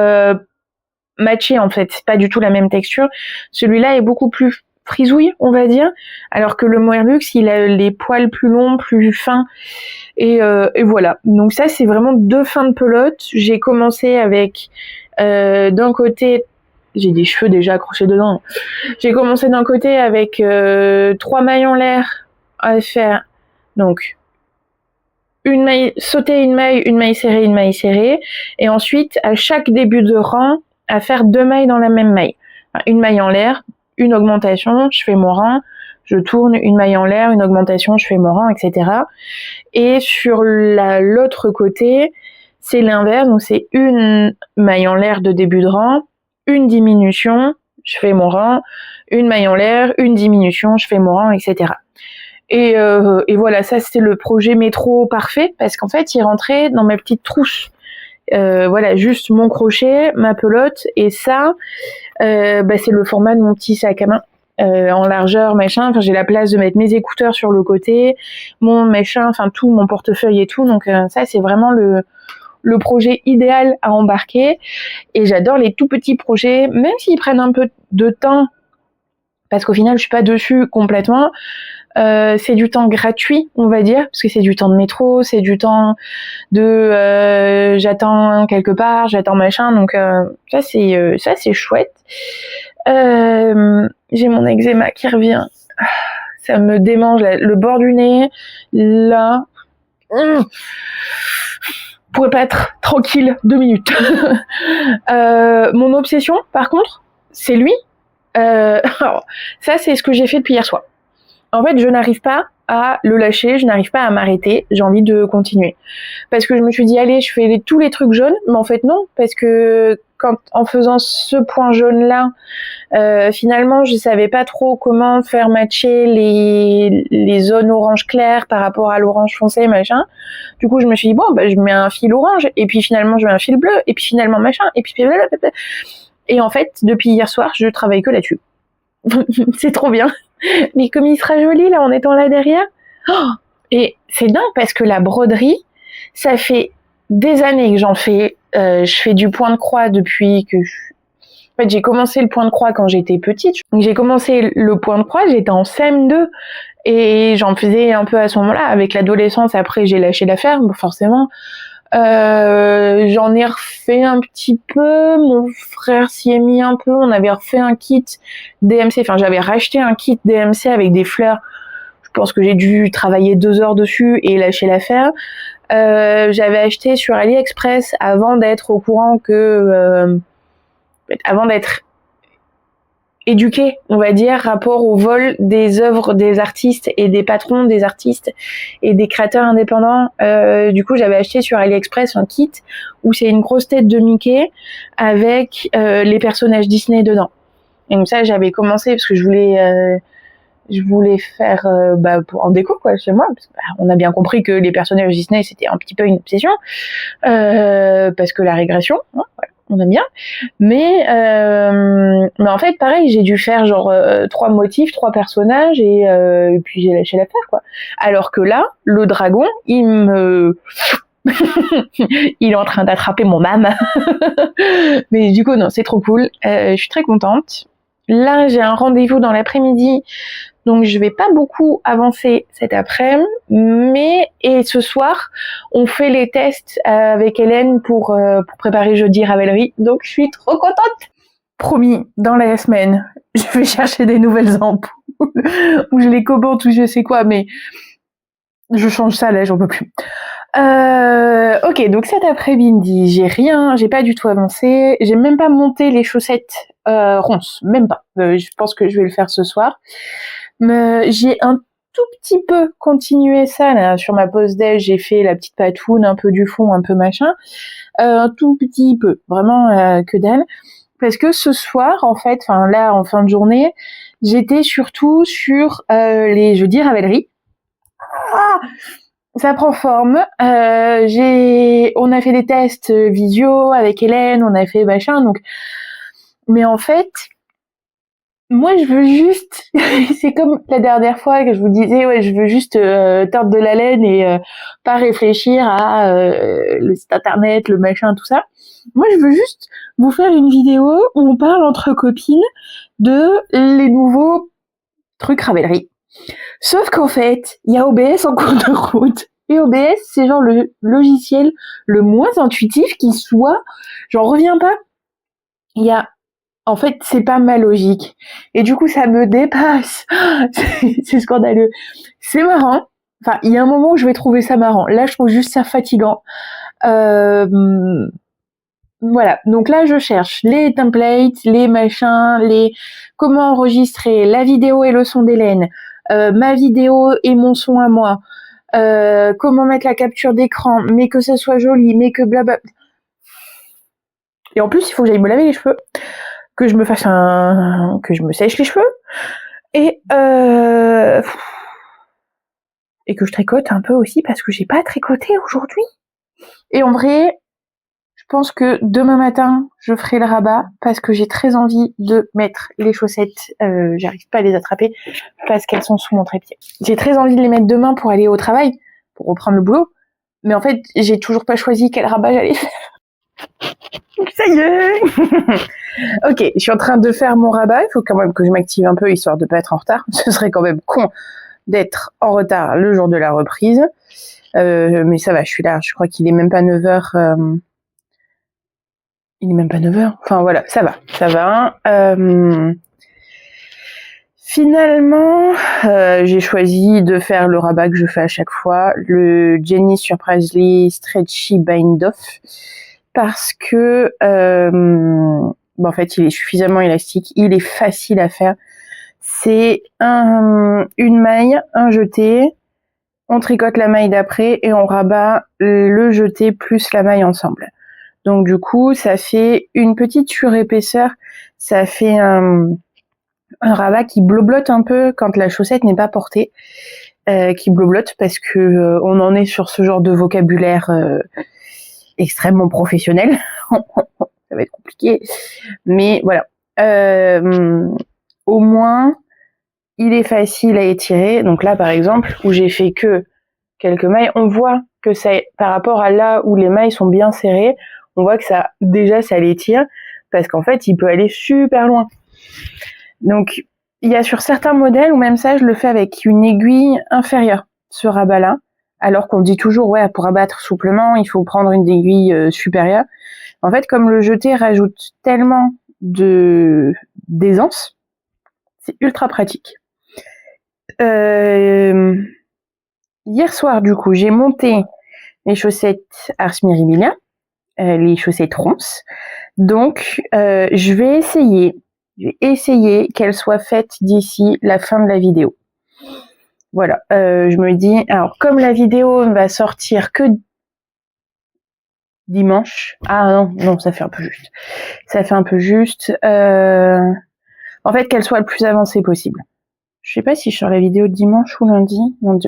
matché en fait, c'est pas du tout la même texture. Celui-là est beaucoup plus frisouille, on va dire, alors que le mohair luxe, il a les poils plus longs, plus fins. Et voilà. Donc ça, c'est vraiment 2 fins de pelote. J'ai commencé avec d'un côté, j'ai des cheveux déjà accrochés dedans. J'ai commencé d'un côté avec 3 mailles en l'air à faire. Donc sauter une maille serrée, et ensuite à chaque début de rang à faire 2 mailles dans la même maille. Une maille en l'air, une augmentation, je fais mon rang, je tourne, une maille en l'air, une augmentation, je fais mon rang, etc. Et sur l'autre côté, c'est l'inverse, donc c'est une maille en l'air de début de rang, une diminution, je fais mon rang, une maille en l'air, une diminution, je fais mon rang, etc. Et voilà, ça c'était le projet métro parfait, parce qu'en fait, il rentrait dans ma petite trousse. Voilà, juste mon crochet, ma pelote, et ça, c'est le format de mon petit sac à main. En largeur, machin, enfin j'ai la place de mettre mes écouteurs sur le côté, mon machin, enfin tout, mon portefeuille et tout, donc ça c'est vraiment le projet idéal à embarquer, et j'adore les tout petits projets, même s'ils prennent un peu de temps, parce qu'au final je suis pas dessus complètement, c'est du temps gratuit, on va dire, parce que c'est du temps de métro, c'est du temps de j'attends quelque part, j'attends machin, donc ça c'est chouette. J'ai mon eczéma qui revient, ça me démange le bord du nez, là. Pourrais pas être tranquille 2 minutes. Mon obsession, par contre, c'est lui. Alors, ça, c'est ce que j'ai fait depuis hier soir. En fait, je n'arrive pas à le lâcher, je n'arrive pas à m'arrêter, j'ai envie de continuer. Parce que je me suis dit, allez, je fais tous les trucs jaunes, mais en fait non, parce que en faisant ce point jaune-là, finalement, je savais pas trop comment faire matcher les zones orange clair par rapport à l'orange foncé, machin. Du coup, je me suis dit, je mets un fil orange, et puis finalement, je mets un fil bleu, et puis finalement, machin, et puis blablabla. Et en fait, depuis hier soir, je travaille que là-dessus. C'est trop bien. Mais comme il sera joli là en étant là derrière. Et c'est dingue parce que la broderie, ça fait des années que j'en fais. Je fais du point de croix depuis que En fait, j'ai commencé le point de croix quand j'étais petite. J'ai commencé le point de croix, j'étais en CM2 et j'en faisais un peu à ce moment-là. Avec l'adolescence, après, j'ai lâché l'affaire, forcément. J'en ai refait un petit peu, mon frère s'y est mis un peu, on avait refait un kit DMC, enfin j'avais racheté un kit DMC avec des fleurs, je pense que j'ai dû travailler 2 heures dessus et lâcher l'affaire. J'avais acheté sur AliExpress avant d'être au courant que... avant d'être éduqué, on va dire, rapport au vol des œuvres des artistes et des patrons des artistes et des créateurs indépendants. Du coup, j'avais acheté sur AliExpress un kit où c'est une grosse tête de Mickey avec les personnages Disney dedans. Et donc ça, j'avais commencé parce que je voulais faire en déco quoi chez moi. Parce que, on a bien compris que les personnages Disney c'était un petit peu une obsession parce que la régression. Hein, voilà. On aime bien, mais en fait pareil, j'ai dû faire genre 3 motifs, 3 personnages et puis j'ai lâché l'affaire quoi. Alors que là, le dragon, il est en train d'attraper mon âme. Mais du coup non, c'est trop cool. Je suis très contente. Là, j'ai un rendez-vous dans l'après-midi. Donc je vais pas beaucoup avancer cet après-midi, et ce soir on fait les tests avec Hélène pour préparer jeudi Ravelry. Donc je suis trop contente. Promis, dans la semaine, je vais chercher des nouvelles ampoules ou je les commente ou je sais quoi, mais je change ça là, j'en peux plus. Ok, donc cet après-midi, j'ai pas du tout avancé, j'ai même pas monté les chaussettes ronces, même pas. Je pense que je vais le faire ce soir. J'ai un tout petit peu continué ça là, sur ma pause déj, j'ai fait la petite patoune, un peu du fond, un peu machin, un tout petit peu, vraiment que dalle, parce que ce soir en fait, enfin là en fin de journée, j'étais surtout sur les jeudis Ravelry. Ah, ça prend forme. On a fait des tests visio avec Hélène, on a fait machin, donc. Mais en fait, moi, je veux juste. C'est comme la dernière fois que je vous disais, ouais, je veux juste tordre de la laine et pas réfléchir à le site internet, le machin, tout ça. Moi, je veux juste vous faire une vidéo où on parle entre copines de les nouveaux trucs Ravelry. Sauf qu'en fait, il y a OBS en cours de route. Et OBS, c'est genre le logiciel le moins intuitif qui soit. J'en reviens pas. En fait, c'est pas ma logique. Et du coup, ça me dépasse. C'est scandaleux. C'est marrant. Enfin, il y a un moment où je vais trouver ça marrant. Là, je trouve juste ça fatigant. Voilà. Donc là, je cherche les templates, les machins, comment enregistrer la vidéo et le son d'Hélène, ma vidéo et mon son à moi, comment mettre la capture d'écran, mais que ça soit joli, mais que blabla. Et en plus, il faut que j'aille me laver les cheveux, que je me sèche les cheveux, et que je tricote un peu aussi parce que j'ai pas tricoté aujourd'hui. Et en vrai, je pense que demain matin, je ferai le rabat parce que j'ai très envie de mettre les chaussettes. J'arrive pas à les attraper parce qu'elles sont sous mon trépied. J'ai très envie de les mettre demain pour aller au travail, pour reprendre le boulot. Mais en fait, j'ai toujours pas choisi quel rabat j'allais faire. Ça y est. Ok, je suis en train de faire mon rabat. Il faut quand même que je m'active un peu histoire de pas être en retard. Ce serait quand même con d'être en retard le jour de la reprise. Mais ça va, je suis là. Je crois qu'il est même pas 9h. Il est même pas 9h. Enfin voilà, ça va. Ça va. Finalement, j'ai choisi de faire le rabat que je fais à chaque fois, le Jenny Surprisely Stretchy Bind Off, parce que en fait, il est suffisamment élastique, il est facile à faire. C'est une maille, un jeté, on tricote la maille d'après et on rabat le jeté plus la maille ensemble. Donc du coup, ça fait une petite surépaisseur, ça fait un rabat qui bloblote un peu quand la chaussette n'est pas portée, qui bloblote parce que on en est sur ce genre de vocabulaire extrêmement professionnel. Ça va être compliqué, mais voilà. Au moins, il est facile à étirer. Donc là, par exemple, où j'ai fait que quelques mailles, on voit que ça, par rapport à là où les mailles sont bien serrées, on voit que ça l'étire. parce qu'en fait, il peut aller super loin. Donc, il y a sur certains modèles, ou même ça, je le fais avec une aiguille inférieure, ce rabat-là, alors qu'on dit toujours, ouais, pour abattre souplement, il faut prendre une aiguille supérieure. En fait, comme le jeté rajoute tellement d'aisance, c'est ultra pratique. Hier soir, du coup, j'ai monté les chaussettes Ars Mirabilia, les chaussettes ronces. Donc, je vais essayer qu'elles soient faites d'ici la fin de la vidéo. Voilà, je me dis, alors comme la vidéo ne va sortir que dimanche, non, ça fait un peu juste. En fait, qu'elle soit le plus avancée possible. Je sais pas si je sors la vidéo dimanche ou lundi.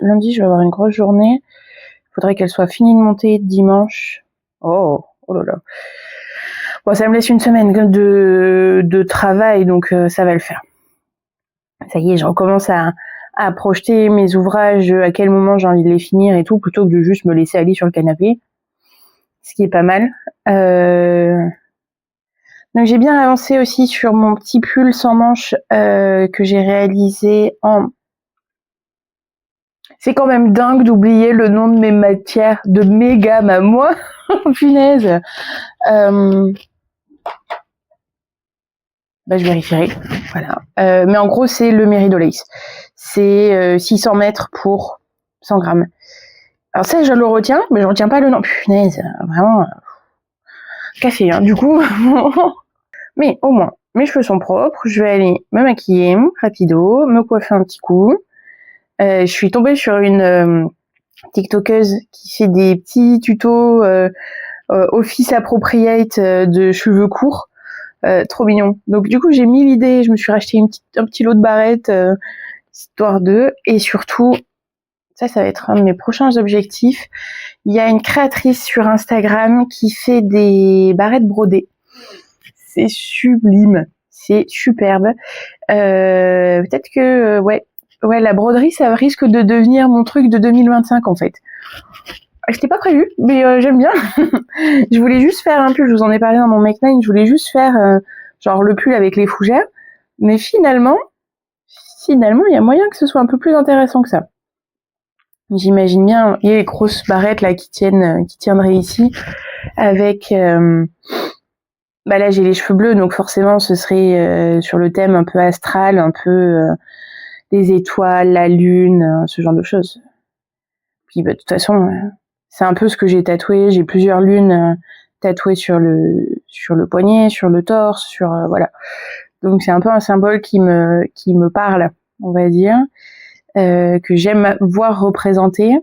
Lundi, je vais avoir une grosse journée. Il faudrait qu'elle soit finie de monter dimanche. Oh là là. Bon, ça me laisse une semaine de travail, donc ça va le faire. Ça y est, je recommence à projeter mes ouvrages, à quel moment j'ai envie de les finir et tout, plutôt que de juste me laisser aller sur le canapé. Ce qui est pas mal. Donc j'ai bien avancé aussi sur mon petit pull sans manches que j'ai réalisé en... C'est quand même dingue d'oublier le nom de mes matières, de mes gammes à moi. Punaise. Je vérifierai. Voilà. Mais en gros, c'est le Merido Lace. C'est 600 mètres pour 100 grammes. Alors ça, je le retiens, mais je retiens pas le nom. Punaise, vraiment... café, hein, du coup. Mais au moins, mes cheveux sont propres. Je vais aller me maquiller rapido, me coiffer un petit coup. Je suis tombée sur une TikTokeuse qui fait des petits tutos office appropriate de cheveux courts. Trop mignon. Donc du coup, j'ai mis l'idée, je me suis racheté un petit lot de barrettes, histoire de... Et surtout, ça va être un de mes prochains objectifs. Il y a une créatrice sur Instagram qui fait des barrettes brodées. C'est sublime. C'est superbe. Peut-être que, ouais, la broderie, ça risque de devenir mon truc de 2025, en fait. C'était pas prévu, mais j'aime bien. Je voulais juste faire un pull, je vous en ai parlé dans mon Make 9, je voulais juste faire genre le pull avec les fougères. Mais finalement, il y a moyen que ce soit un peu plus intéressant que ça. J'imagine bien, il y a les grosses barrettes là qui tiendraient ici, avec... là j'ai les cheveux bleus, donc forcément ce serait sur le thème un peu astral, un peu les étoiles, la lune, ce genre de choses. Puis de toute façon, c'est un peu ce que j'ai tatoué. J'ai plusieurs lunes tatouées sur le poignet, sur le torse, voilà. Donc c'est un peu un symbole qui me parle, on va dire, que j'aime voir représenté.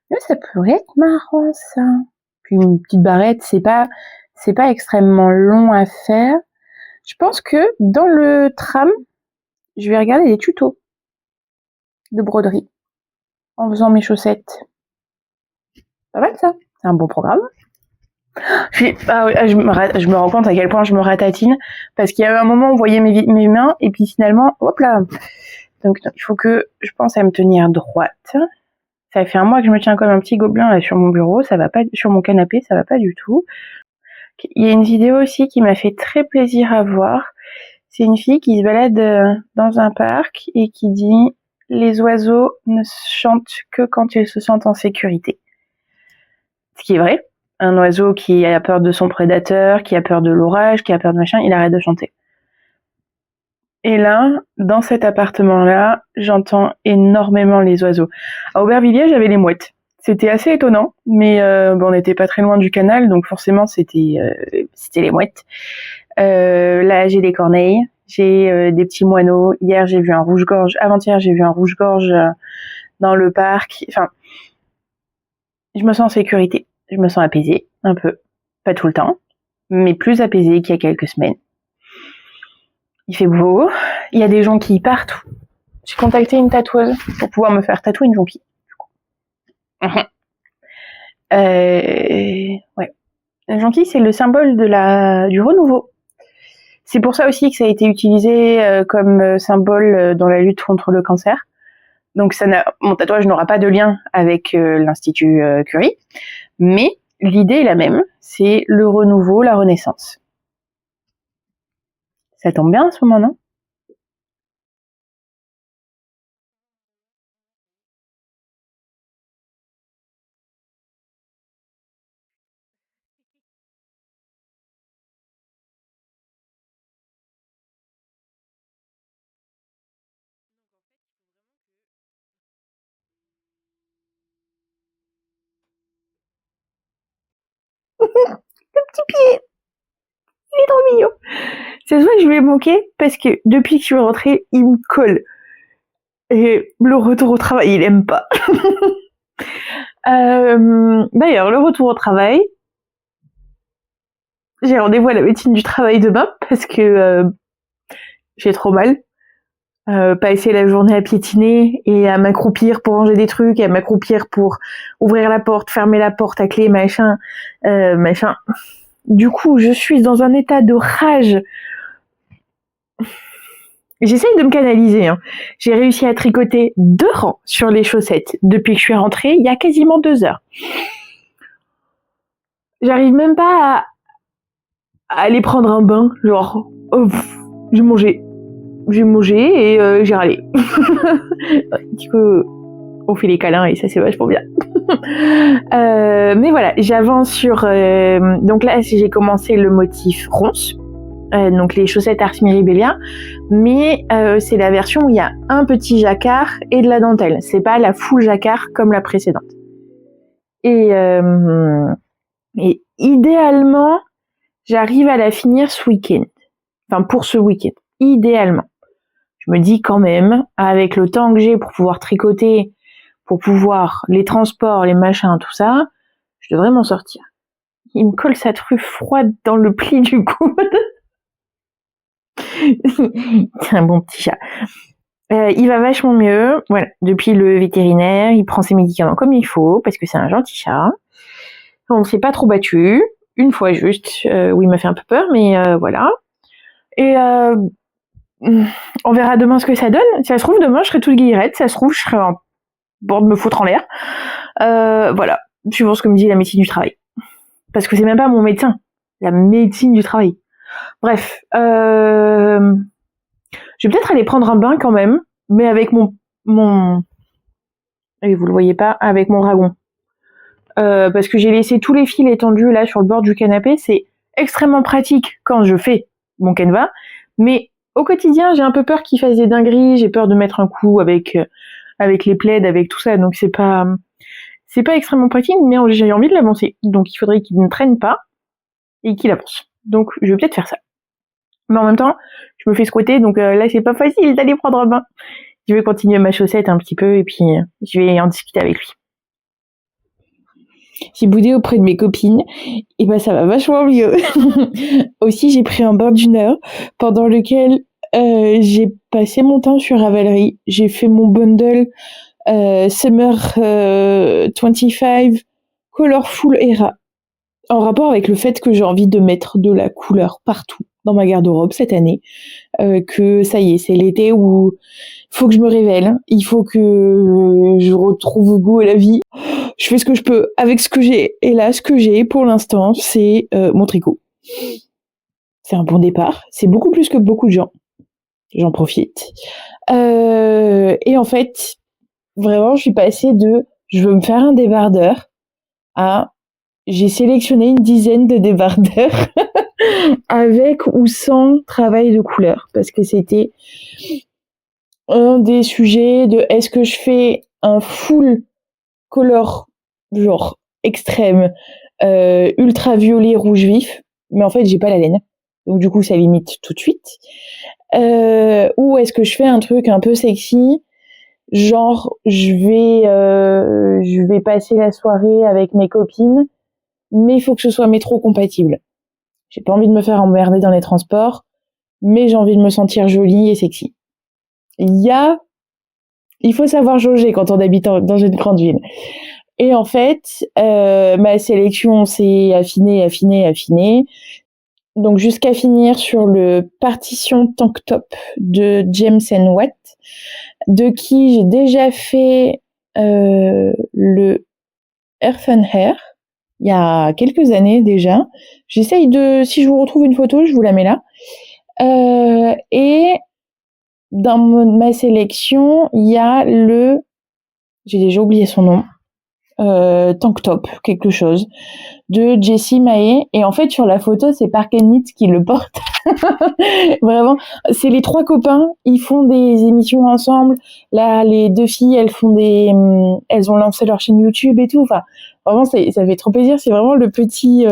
Mais ça pourrait être marrant, ça. Puis une petite barrette, c'est pas extrêmement long à faire. Je pense que dans le tram, je vais regarder des tutos de broderie en faisant mes chaussettes. Pas mal ça, c'est un bon programme. Je me rends compte à quel point je me ratatine, parce qu'il y a un moment où on voyait mes mains, et puis finalement, hop là. Donc il faut que je pense à me tenir droite. Ça fait un mois que je me tiens comme un petit gobelin là sur mon bureau, ça va pas, sur mon canapé, ça va pas du tout. Il y a une vidéo aussi qui m'a fait très plaisir à voir. C'est une fille qui se balade dans un parc et qui dit « Les oiseaux ne chantent que quand ils se sentent en sécurité ». Ce qui est vrai. Un oiseau qui a peur de son prédateur, qui a peur de l'orage, qui a peur de machin, il arrête de chanter. Et là, dans cet appartement-là, j'entends énormément les oiseaux. À Aubervilliers, j'avais les mouettes. C'était assez étonnant, mais on n'était pas très loin du canal, donc forcément, c'était les mouettes. Là, j'ai des corneilles, j'ai des petits moineaux. Hier, j'ai vu un rouge-gorge. Avant-hier, j'ai vu un rouge-gorge dans le parc. Enfin, je me sens en sécurité. Je me sens apaisée, un peu. Pas tout le temps, mais plus apaisée qu'il y a quelques semaines. Il fait beau. Il y a des jonquilles partout. J'ai contacté une tatoueuse pour pouvoir me faire tatouer une jonquille. Ouais. La jonquille, c'est le symbole du renouveau. C'est pour ça aussi que ça a été utilisé comme symbole dans la lutte contre le cancer. Donc mon tatouage n'aura pas de lien avec l'Institut Curie, mais l'idée est la même, c'est le renouveau, la renaissance. Ça tombe bien en ce moment, non? Petit pied, il est trop mignon. C'est vrai que je lui ai manqué parce que depuis que je suis rentrée, il me colle. Et le retour au travail, il aime pas. D'ailleurs, le retour au travail, j'ai rendez-vous à la médecine du travail demain parce que j'ai trop mal. Passer la journée à piétiner et à m'accroupir pour ranger des trucs, et à m'accroupir pour ouvrir la porte, fermer la porte à clé, machin. Du coup, je suis dans un état de rage. J'essaye de me canaliser. Hein. J'ai réussi à tricoter 2 rangs sur les chaussettes depuis que je suis rentrée, il y a quasiment 2 heures. J'arrive même pas à aller prendre un bain, genre, j'ai mangé. J'ai mangé et j'ai râlé. Du coup, on fait les câlins et ça c'est vachement bien. Mais voilà, j'avance sur... donc là, j'ai commencé le motif ronce. Donc les chaussettes Ars Mirabilia, mais c'est la version où il y a un petit jacquard et de la dentelle. C'est pas la full jacquard comme la précédente. Et idéalement, j'arrive à la finir ce week-end. Enfin, pour ce week-end. Idéalement. Je me dis quand même, avec le temps que j'ai pour pouvoir tricoter, pour pouvoir les transports, les machins, tout ça, je devrais m'en sortir. Il me colle sa truffe froide dans le pli du coude. C'est un bon petit chat. Il va vachement mieux. Voilà, depuis le vétérinaire, il prend ses médicaments comme il faut parce que c'est un gentil chat. On ne s'est pas trop battu, une fois juste, où il m'a fait un peu peur, mais voilà. Et on verra demain ce que ça donne. Si ça se trouve, demain, je serai toute guillerette. Si ça se trouve, je serai en bord de me foutre en l'air. Voilà, suivant ce que me dit la médecine du travail. Parce que c'est même pas mon médecin, la médecine du travail. Bref, je vais peut-être aller prendre un bain quand même, mais avec mon... Et vous le voyez pas, avec mon dragon. Parce que j'ai laissé tous les fils étendus là sur le bord du canapé. C'est extrêmement pratique quand je fais mon canevas, mais au quotidien, j'ai un peu peur qu'il fasse des dingueries. J'ai peur de mettre un coup avec les plaids, avec tout ça. Donc c'est pas extrêmement pratique, mais j'ai envie de l'avancer. Donc il faudrait qu'il ne traîne pas et qu'il avance. Donc je vais peut-être faire ça. Mais en même temps, je me fais squatter, donc là c'est pas facile d'aller prendre un bain. Je vais continuer ma chaussette un petit peu et puis je vais en discuter avec lui. J'ai boudé auprès de mes copines, et ben ça va vachement mieux. Aussi, j'ai pris un bain d'1 heure pendant lequel j'ai passé mon temps sur Ravelry. J'ai fait mon bundle Summer 25 Colorful Era, en rapport avec le fait que j'ai envie de mettre de la couleur partout dans ma garde-robe cette année. Que ça y est, c'est l'été où il faut que je me révèle, il faut que je retrouve goût à la vie. Je fais ce que je peux avec ce que j'ai. Et là, ce que j'ai pour l'instant, c'est mon tricot. C'est un bon départ. C'est beaucoup plus que beaucoup de gens. J'en profite. Et en fait, vraiment, je suis passée de je veux me faire un débardeur à j'ai sélectionné une dizaine de débardeurs avec ou sans travail de couleur. Parce que c'était un des sujets de est-ce que je fais un full color genre extrême ultra violet rouge vif, mais en fait j'ai pas la laine, donc du coup ça limite tout de suite, ou est-ce que je fais un truc un peu sexy, genre je vais passer la soirée avec mes copines, mais il faut que ce soit métro compatible. J'ai pas envie de me faire emmerder dans les transports, mais j'ai envie de me sentir jolie et sexy. Il faut savoir jauger quand on habite dans une grande ville. Et en fait, ma sélection s'est affinée. Donc jusqu'à finir sur le partition tank top de James Watt, de qui j'ai déjà fait le Earth and Hair il y a quelques années déjà. J'essaye de, si je vous retrouve une photo, je vous la mets là. Et dans ma sélection, il y a j'ai déjà oublié son nom, Tank Top, quelque chose, de Jessie Mae. Et en fait, sur la photo, c'est Park and Knit qui le porte. Vraiment, c'est les 3 copains, ils font des émissions ensemble. Là, les 2 filles, elles ont lancé leur chaîne YouTube et tout. Enfin, vraiment, ça fait trop plaisir. C'est vraiment le petit,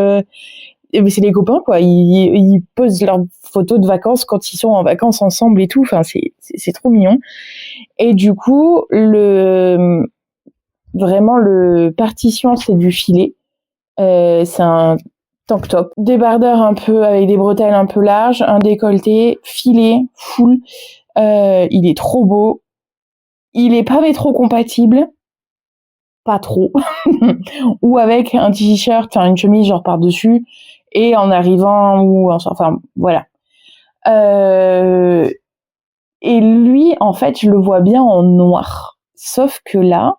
c'est les copains, quoi. Ils posent leurs photos de vacances quand ils sont en vacances ensemble et tout. Enfin, c'est trop mignon. Et du coup, vraiment, le partition, c'est du filet. C'est un tank top, débardeur un peu avec des bretelles un peu larges, un décolleté, filet, full. Il est trop beau. Il est pas métro compatible, pas trop. Ou avec un t-shirt, enfin une chemise genre par-dessus, et en arrivant enfin voilà. Et lui, en fait, je le vois bien en noir. Sauf que là,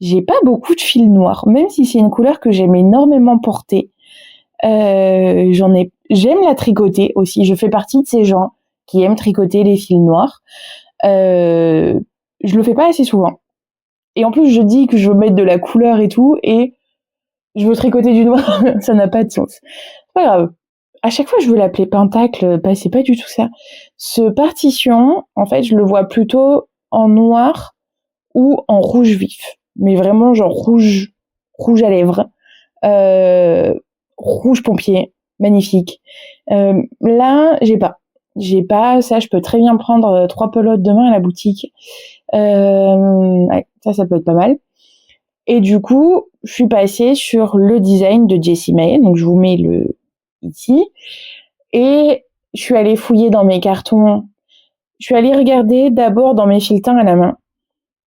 j'ai pas beaucoup de fil noir, même si c'est une couleur que j'aime énormément porter. J'aime la tricoter aussi. Je fais partie de ces gens qui aiment tricoter les fils noirs. Je le fais pas assez souvent. Et en plus, je dis que je veux mettre de la couleur et tout, et je veux tricoter du noir. Ça n'a pas de sens. C'est pas grave. À chaque fois, je veux l'appeler pentacle. Bah, c'est pas du tout ça. Ce partition, en fait, je le vois plutôt en noir ou en rouge vif. Mais vraiment, genre rouge à lèvres. Rouge pompier, magnifique. Là, j'ai pas ça. Je peux très bien prendre 3 pelotes demain à la boutique. Ouais, ça peut être pas mal. Et du coup, je suis passée sur le design de Jessie Mae, donc je vous mets le ici. Et je suis allée fouiller dans mes cartons. Je suis allée regarder d'abord dans mes filetins à la main.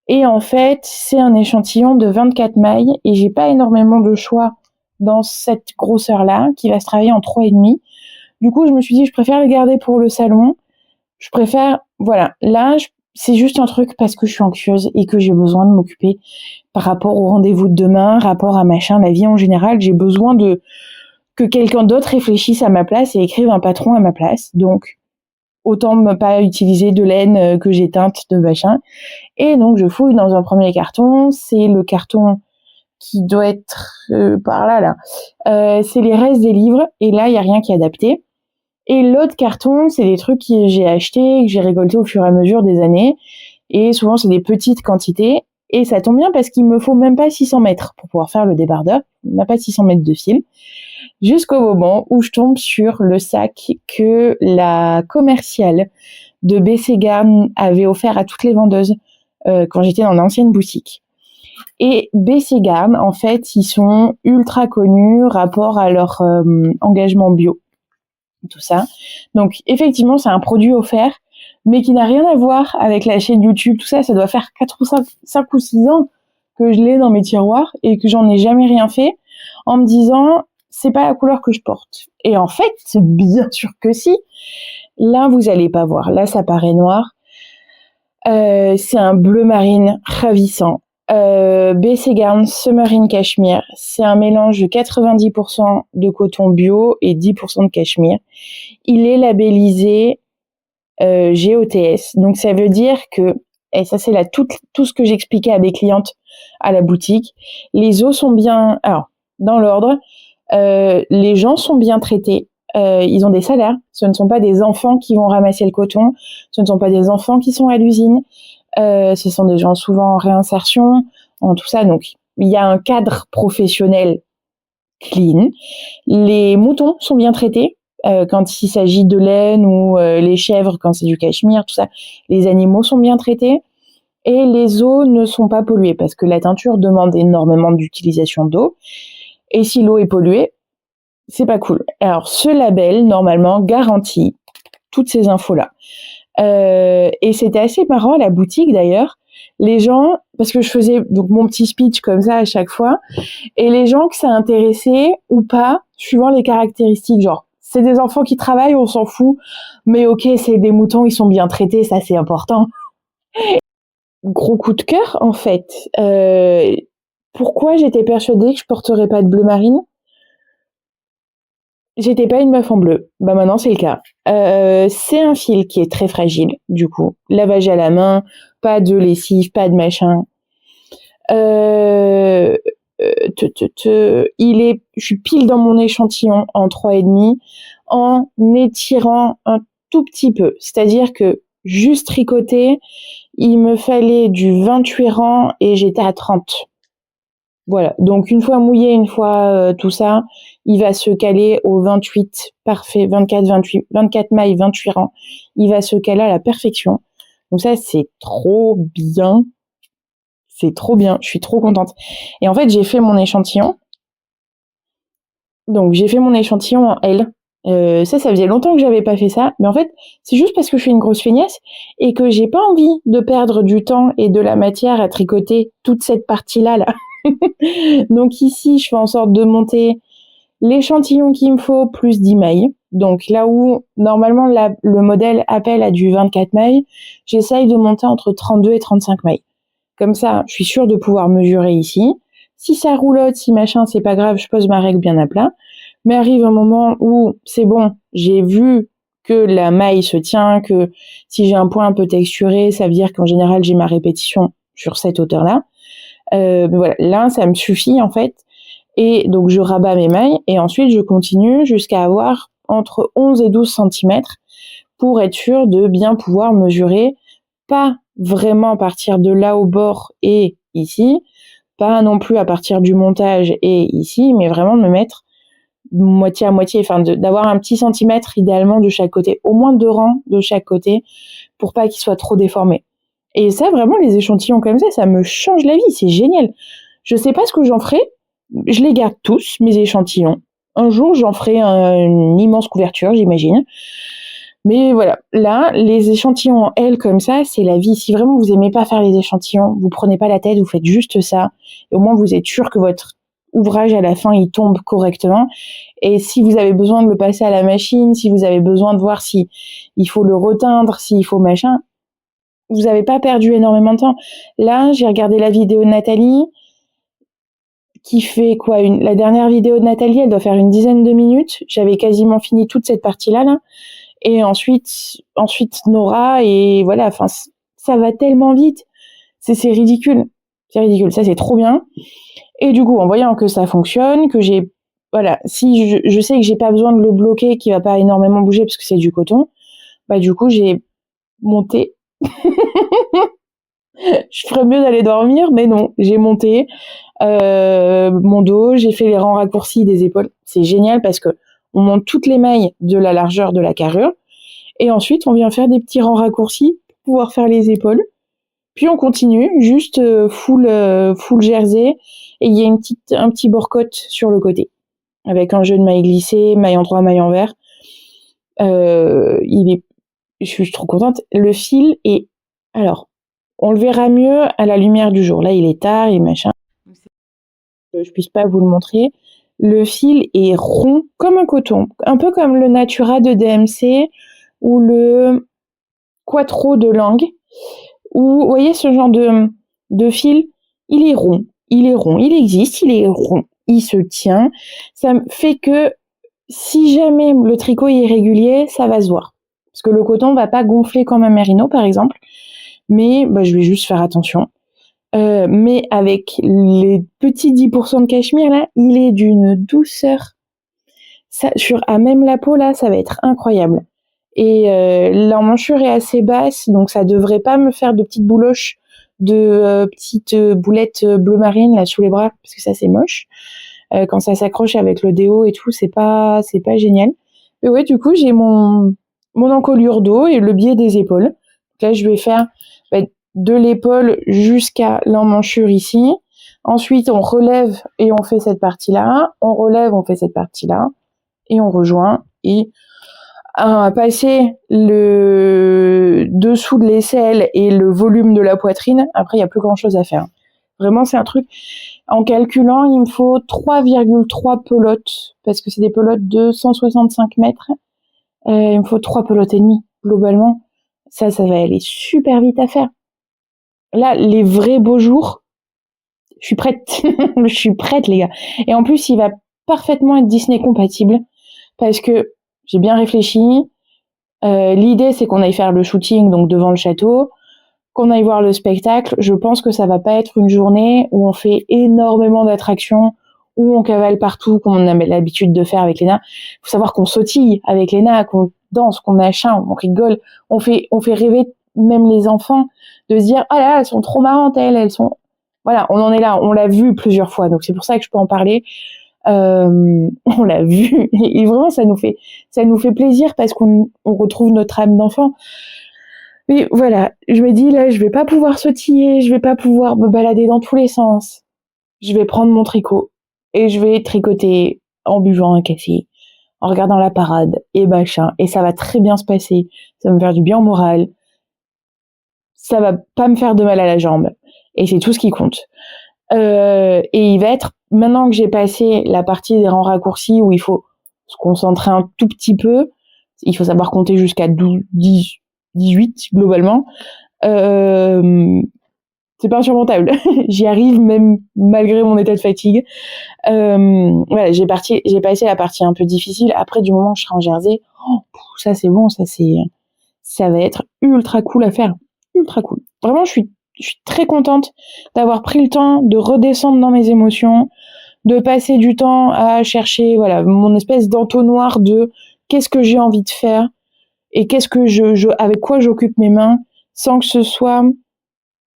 Et en fait, c'est un échantillon de 24 mailles et j'ai pas énormément de choix dans cette grosseur-là, qui va se travailler en 3,5. Du coup, je me suis dit, je préfère le garder pour le salon. Voilà. Là, c'est juste un truc parce que je suis anxieuse et que j'ai besoin de m'occuper par rapport au rendez-vous de demain, rapport à machin, la vie en général. J'ai besoin que quelqu'un d'autre réfléchisse à ma place et écrive un patron à ma place. Donc, autant ne pas utiliser de laine que j'ai teinte de machin. Et donc, je fouille dans un premier carton. C'est le carton qui doit être par là. C'est les restes des livres. Et là, il n'y a rien qui est adapté. Et l'autre carton, c'est des trucs que j'ai achetés, que j'ai récoltés au fur et à mesure des années. Et souvent, c'est des petites quantités. Et ça tombe bien parce qu'il me faut même pas 600 mètres pour pouvoir faire le débardeur. Même pas 600 mètres de fil. Jusqu'au moment où je tombe sur le sac que la commerciale de BC Garn avait offert à toutes les vendeuses quand j'étais dans l'ancienne boutique. Et BC Garn, en fait, ils sont ultra connus rapport à leur engagement bio. Tout ça. Donc, effectivement, c'est un produit offert, mais qui n'a rien à voir avec la chaîne YouTube, tout ça. Ça doit faire 5 ou 6 ans que je l'ai dans mes tiroirs et que j'en ai jamais rien fait en me disant, c'est pas la couleur que je porte. Et en fait, bien sûr que si. Là, vous allez pas voir. Là, ça paraît noir. C'est un bleu marine ravissant. BC Garn Summer in Cashmere, c'est un mélange de 90% de coton bio et 10% de cachemire. Il est labellisé GOTS, donc ça veut dire que, et ça c'est tout ce que j'expliquais à mes clientes à la boutique, les eaux sont bien, alors dans l'ordre, les gens sont bien traités, ils ont des salaires, ce ne sont pas des enfants qui vont ramasser le coton, ce ne sont pas des enfants qui sont à l'usine, ce sont des gens souvent en réinsertion, en tout ça, donc il y a un cadre professionnel clean. Les moutons sont bien traités quand il s'agit de laine ou les chèvres quand c'est du cachemire, tout ça. Les animaux sont bien traités et les eaux ne sont pas polluées parce que la teinture demande énormément d'utilisation d'eau et si l'eau est polluée, c'est pas cool. Alors ce label normalement garantit toutes ces infos-là. Et c'était assez marrant à la boutique d'ailleurs. Les gens, parce que je faisais donc mon petit speech comme ça à chaque fois, et les gens que ça intéressait ou pas, suivant les caractéristiques, genre c'est des enfants qui travaillent, on s'en fout, mais ok, c'est des moutons, ils sont bien traités, ça c'est important. Gros coup de cœur en fait. Pourquoi j'étais persuadée que je porterais pas de bleu marine? J'étais pas une meuf en bleu. Bah maintenant c'est le cas. C'est un fil qui est très fragile, du coup. Lavage à la main, pas de lessive, pas de machin. Euh, je suis pile dans mon échantillon en 3,5 en étirant un tout petit peu. C'est-à-dire que juste tricoter, il me fallait du 28 rangs et j'étais à 30. Voilà. Donc une fois mouillé, une fois tout ça, il va se caler au 28. Parfait. 24, 28, 24 mailles, 28 rangs. Il va se caler à la perfection. Donc ça, c'est trop bien. C'est trop bien. Je suis trop contente. Et en fait, j'ai fait mon échantillon. Donc j'ai fait mon échantillon en L. Ça faisait longtemps que j'avais pas fait ça, mais en fait, c'est juste parce que je suis une grosse feignasse et que j'ai pas envie de perdre du temps et de la matière à tricoter toute cette partie-là, là. Donc ici, je fais en sorte de monter l'échantillon qu'il me faut plus 10 mailles. Donc là où normalement le modèle appelle à du 24 mailles, j'essaye de monter entre 32 et 35 mailles. Comme ça, je suis sûre de pouvoir mesurer ici. Si ça roulotte, si machin, c'est pas grave, je pose ma règle bien à plat. Mais arrive un moment où c'est bon, j'ai vu que la maille se tient, que si j'ai un point un peu texturé, ça veut dire qu'en général j'ai ma répétition sur cette hauteur-là. Mais voilà, là ça me suffit en fait. Et donc je rabats mes mailles et ensuite je continue jusqu'à avoir entre 11 et 12 centimètres pour être sûr de bien pouvoir mesurer, pas vraiment à partir de là au bord et ici, pas non plus à partir du montage et ici, mais vraiment de me mettre moitié à moitié, enfin d'avoir un petit centimètre idéalement de chaque côté, au moins 2 rangs de chaque côté pour pas qu'il soit trop déformé. Et ça, vraiment, les échantillons comme ça me change la vie, c'est génial. Je sais pas ce que j'en ferai, je les garde tous, mes échantillons. Un jour, j'en ferai une immense couverture, j'imagine. Mais voilà, là, les échantillons en L comme ça, c'est la vie. Si vraiment vous aimez pas faire les échantillons, vous prenez pas la tête, vous faites juste ça. Et au moins, vous êtes sûr que votre ouvrage à la fin, il tombe correctement. Et si vous avez besoin de le passer à la machine, si vous avez besoin de voir si il faut le reteindre, s'il faut machin, vous n'avez pas perdu énormément de temps. Là, j'ai regardé la vidéo de Nathalie, qui fait quoi, la dernière vidéo de Nathalie, elle doit faire une dizaine de minutes. J'avais quasiment fini toute cette partie-là, là. Et ensuite Nora, et voilà, enfin, ça va tellement vite. C'est ridicule. C'est ridicule. Ça, c'est trop bien. Et du coup, en voyant que ça fonctionne, que voilà, si je sais que j'ai pas besoin de le bloquer, qu'il va pas énormément bouger parce que c'est du coton, bah, du coup, j'ai monté. Je ferais mieux d'aller dormir, mais non, j'ai monté mon dos, j'ai fait les rangs raccourcis des épaules. C'est génial parce que on monte toutes les mailles de la largeur de la carrure et ensuite on vient faire des petits rangs raccourcis pour pouvoir faire les épaules. Puis on continue, juste full jersey et il y a un petit bord-côte sur le côté avec un jeu de mailles glissées, mailles en 3, mailles en vert. Je suis trop contente. Le fil est, alors, on le verra mieux à la lumière du jour. Là, il est tard et machin. Je puisse pas vous le montrer. Le fil est rond comme un coton, un peu comme le Natura de DMC ou le Quattro de Lang. Ou, vous voyez, ce genre de fil, il est rond, il existe, il est rond, il se tient. Ça fait que si jamais le tricot est irrégulier, ça va se voir. Parce que le coton va pas gonfler comme un mérino, par exemple. Mais bah, je vais juste faire attention. Mais avec les petits 10% de cachemire, là, il est d'une douceur. Ça, à même la peau, là, ça va être incroyable. Et l'emmanchure est assez basse, donc ça devrait pas me faire de petites bouloches, de petites boulettes bleu marine là sous les bras, parce que ça c'est moche. Quand ça s'accroche avec le déo et tout, c'est pas génial. Mais ouais, du coup, j'ai mon encolure dos et le biais des épaules. Donc là, je vais faire de l'épaule jusqu'à l'emmanchure ici. Ensuite, on relève et on fait cette partie-là. On relève, on fait cette partie-là. Et on rejoint. Et à passer le dessous de l'aisselle et le volume de la poitrine, après, il n'y a plus grand-chose à faire. Vraiment, c'est un truc... En calculant, il me faut 3,3 pelotes, parce que c'est des pelotes de 165 mètres. Il me faut 3 pelotes et demie, globalement. Ça va aller super vite à faire. Là, les vrais beaux jours, je suis prête. Je suis prête, les gars. Et en plus, il va parfaitement être Disney compatible, parce que j'ai bien réfléchi. L'idée, c'est qu'on aille faire le shooting, donc devant le château, qu'on aille voir le spectacle. Je pense que ça va pas être une journée où on fait énormément d'attractions, où on cavale partout, comme on a l'habitude de faire avec Léna. Faut savoir qu'on sautille avec Léna, qu'on danse, qu'on machin, on rigole, on fait rêver même les enfants de se dire, ah là, elles sont trop marrantes, elles sont, voilà, on en est là, on l'a vu plusieurs fois, donc c'est pour ça que je peux en parler. On l'a vu et vraiment ça nous fait plaisir parce qu'on retrouve notre âme d'enfant. Mais voilà, je me dis là, je vais pas pouvoir sautiller, je vais pas pouvoir me balader dans tous les sens. Je vais prendre mon tricot et je vais tricoter en buvant un café, en regardant la parade et machin, et ça va très bien se passer. Ça va me faire du bien au moral. Ça va pas me faire de mal à la jambe et c'est tout ce qui compte. Et il va être, maintenant que j'ai passé la partie des rangs raccourcis où il faut se concentrer un tout petit peu, il faut savoir compter jusqu'à 12, 10, 18 globalement, c'est pas insurmontable. J'y arrive même malgré mon état de fatigue. Voilà, j'ai passé la partie un peu difficile. Après, du moment où je serai en jersey, ça c'est bon, ça va être ultra cool à faire. Ultra cool. Vraiment, je suis très contente d'avoir pris le temps de redescendre dans mes émotions, de passer du temps à chercher, voilà, mon espèce d'entonnoir de qu'est-ce que j'ai envie de faire et qu'est-ce que avec quoi j'occupe mes mains, sans que ce soit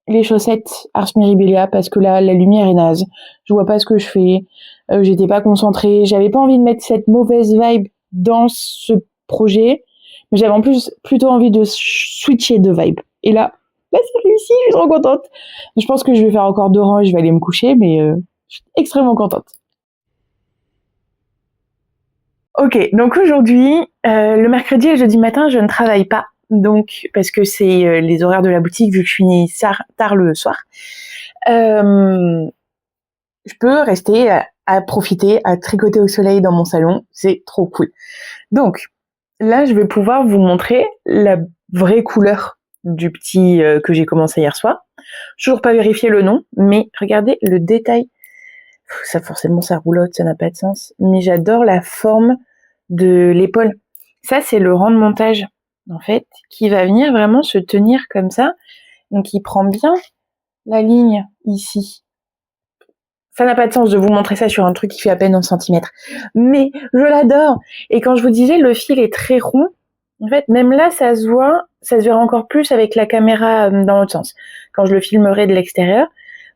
les chaussettes Ars Mirabilia, parce que là, la lumière est naze. Je vois pas ce que je fais. J'étais pas concentrée. J'avais pas envie de mettre cette mauvaise vibe dans ce projet. Mais j'avais en plus plutôt envie de switcher de vibe. Et là, c'est réussi, je suis trop contente. Je pense que je vais faire encore 2 rangs et je vais aller me coucher, mais je suis extrêmement contente. Ok, donc aujourd'hui, le mercredi et le jeudi matin, je ne travaille pas. Donc, parce que c'est les horaires de la boutique, vu que je finis tard le soir. Je peux rester à profiter, à tricoter au soleil dans mon salon. C'est trop cool. Donc, là, je vais pouvoir vous montrer la vraie couleur du petit que j'ai commencé hier soir. Toujours pas vérifié le nom, mais regardez le détail. Ça, forcément, ça roulotte, ça n'a pas de sens. Mais j'adore la forme de l'épaule. Ça, c'est le rang de montage, en fait, qui va venir vraiment se tenir comme ça. Donc, il prend bien la ligne ici. Ça n'a pas de sens de vous montrer ça sur un truc qui fait à peine 1 centimètre. Mais je l'adore. Et quand je vous disais, le fil est très rond, en fait, même là, ça se verra encore plus avec la caméra dans l'autre sens, quand je le filmerai de l'extérieur.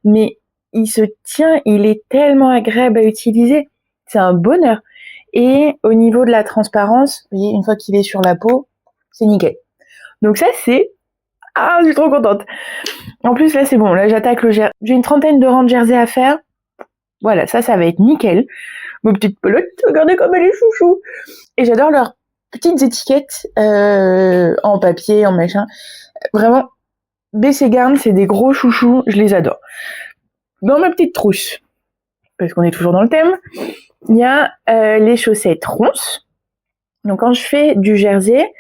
Mais il se tient, il est tellement agréable à utiliser. C'est un bonheur. Et au niveau de la transparence, vous voyez, une fois qu'il est sur la peau, c'est nickel. Donc ça, je suis trop contente. En plus, là, c'est bon. Là, j'attaque le jersey. J'ai une 30aine de rangs de jersey à faire. Voilà, ça va être nickel. Vos petites pelotes, regardez comme elle est chouchou. Et j'adore leurs petites étiquettes en papier, en machin. Vraiment, BC Garn, c'est des gros chouchous, je les adore. Dans ma petite trousse, parce qu'on est toujours dans le thème, il y a les chaussettes ronces. Donc quand je fais du jersey,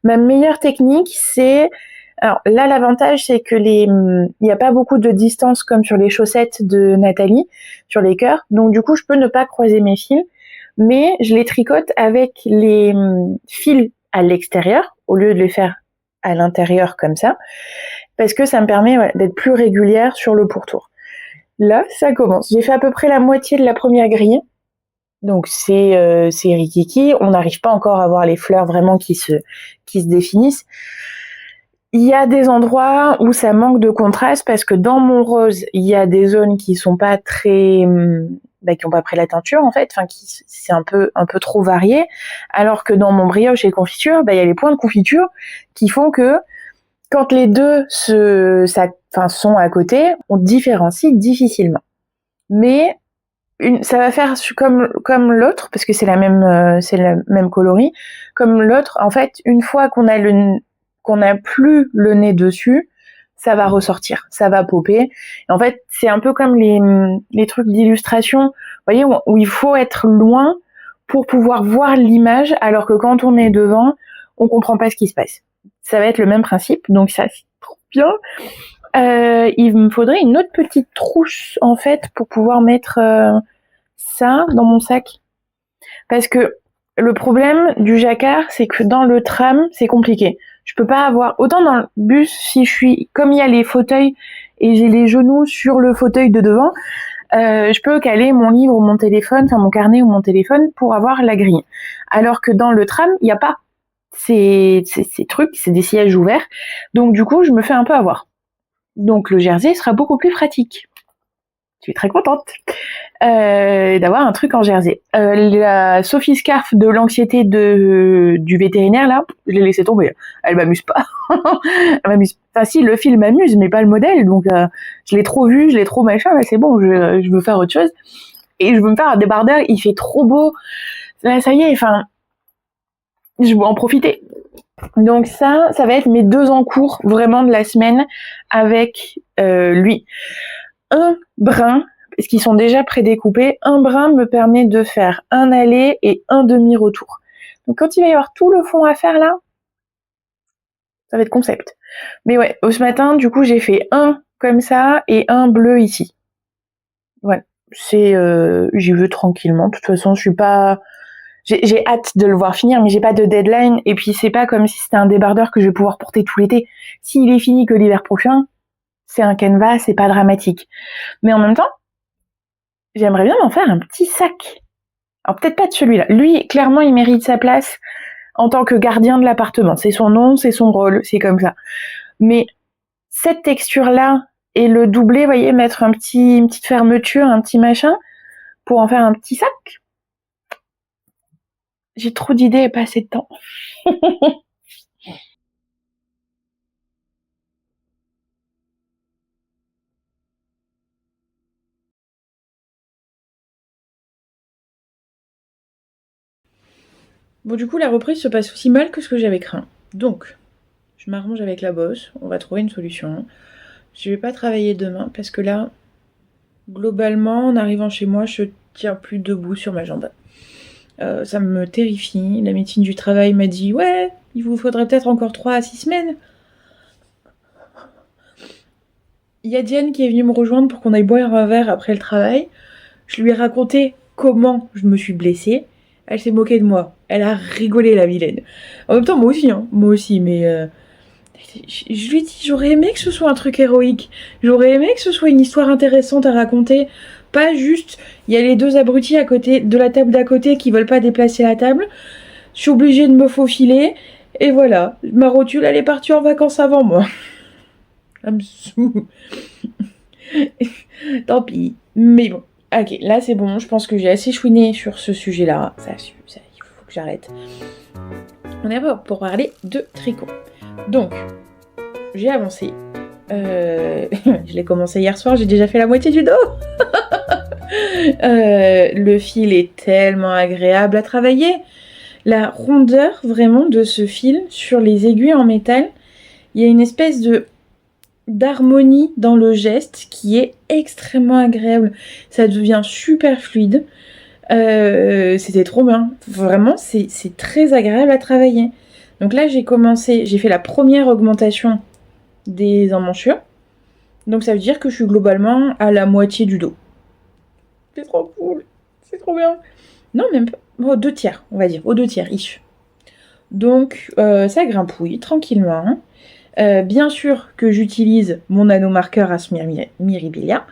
ma meilleure technique, c'est... Alors là, l'avantage, c'est que il n'y a pas beaucoup de distance comme sur les chaussettes de Nathalie, sur les cœurs. Donc du coup, je peux ne pas croiser mes fils, mais je les tricote avec les fils à l'extérieur, au lieu de les faire à l'intérieur comme ça, parce que ça me permet d'être plus régulière sur le pourtour. Là, ça commence. J'ai fait à peu près la moitié de la première grille. Donc c'est rikiki. On n'arrive pas encore à voir les fleurs vraiment qui se définissent. Il y a des endroits où ça manque de contraste parce que dans mon rose, il y a des zones qui sont pas très, qui ont pas pris la teinture en fait, enfin c'est un peu trop varié. Alors que dans mon brioche et confiture, il y a les points de confiture qui font que quand les deux sont à côté, on différencie difficilement. Mais ça va faire comme l'autre, parce que c'est la même coloris, comme l'autre. En fait, une fois qu'on a plus le nez dessus, ça va ressortir, ça va popper. Et en fait, c'est un peu comme les trucs d'illustration, vous voyez, où il faut être loin pour pouvoir voir l'image, alors que quand on est devant, on comprend pas ce qui se passe. Ça va être le même principe, donc ça, c'est trop bien. Il me faudrait une autre petite trousse, en fait, pour pouvoir mettre ça dans mon sac. Parce que Le problème du jacquard, c'est que dans le tram, c'est compliqué. Je peux pas avoir autant dans le bus si je suis comme il y a les fauteuils et j'ai les genoux sur le fauteuil de devant, je peux caler mon livre ou mon téléphone, enfin mon carnet ou mon téléphone pour avoir la grille. Alors que dans le tram, il n'y a pas ces trucs, c'est des sièges ouverts. Donc du coup, je me fais un peu avoir. Donc le jersey sera beaucoup plus pratique. Je suis très contente d'avoir un truc en jersey. La Sophie Scarf de l'anxiété du vétérinaire, là, je l'ai laissé tomber. Elle m'amuse pas. Elle m'amuse. Enfin si, le film m'amuse, mais pas le modèle. Donc je l'ai trop vu, je l'ai trop machin, là c'est bon, je veux faire autre chose. Et je veux me faire un débardeur, il fait trop beau. Là ça y est, enfin, je veux en profiter. Donc ça va être mes 2 en cours vraiment de la semaine avec lui. Un brin, parce qu'ils sont déjà prédécoupés, un brin me permet de faire un aller et un demi-retour. Donc quand il va y avoir tout le fond à faire là, ça va être concept. Mais ouais, ce matin, du coup, j'ai fait un comme ça et un bleu ici. Ouais, j'y vais tranquillement. De toute façon, je suis pas, j'ai hâte de le voir finir, mais j'ai pas de deadline. Et puis c'est pas comme si c'était un débardeur que je vais pouvoir porter tout l'été. S'il est fini que l'hiver prochain, c'est un canevas, c'est pas dramatique. Mais en même temps, j'aimerais bien m'en faire un petit sac. Alors peut-être pas de celui-là. Lui, clairement, il mérite sa place en tant que gardien de l'appartement. C'est son nom, c'est son rôle, c'est comme ça. Mais cette texture-là et le doubler, vous voyez, mettre une petite fermeture, un petit machin, pour en faire un petit sac. J'ai trop d'idées et pas assez de temps. Bon, du coup, la reprise se passe aussi mal que ce que j'avais craint. Donc, je m'arrange avec la boss, on va trouver une solution. Je vais pas travailler demain parce que là, globalement, en arrivant chez moi, je tiens plus debout sur ma jambe. Ça me terrifie. La médecine du travail m'a dit « Ouais, il vous faudrait peut-être encore 3 à 6 semaines. » Il y a Diane qui est venue me rejoindre pour qu'on aille boire un verre après le travail. Je lui ai raconté comment je me suis blessée. Elle s'est moquée de moi. Elle a rigolé, la vilaine. En même temps, moi aussi, hein. Moi aussi, mais... je lui ai dit, j'aurais aimé que ce soit un truc héroïque. J'aurais aimé que ce soit une histoire intéressante à raconter. Pas juste, il y a les 2 abrutis à côté de la table d'à côté qui veulent pas déplacer la table. Je suis obligée de me faufiler. Et voilà, ma rotule, elle est partie en vacances avant moi. I'm sous. Tant pis. Mais bon, ok, là c'est bon. Je pense que j'ai assez chouiné sur ce sujet-là. Ça, il faut que j'arrête. On est là pour parler de tricot. Donc, j'ai avancé. Je l'ai commencé hier soir, j'ai déjà fait la moitié du dos. Le fil est tellement agréable à travailler. La rondeur vraiment de ce fil sur les aiguilles en métal, il y a une espèce d'harmonie dans le geste qui est extrêmement agréable. Ça devient super fluide. C'était trop bien. Vraiment, c'est très agréable à travailler. Donc là, j'ai fait la première augmentation des emmanchures. Donc ça veut dire que je suis globalement à la moitié du dos. C'est trop cool. C'est trop bien. Non, même pas. Aux 2 tiers, on va dire. Aux 2 tiers, ish. Donc ça grimpouille tranquillement. Bien sûr que j'utilise mon nanomarqueur à Miribilia.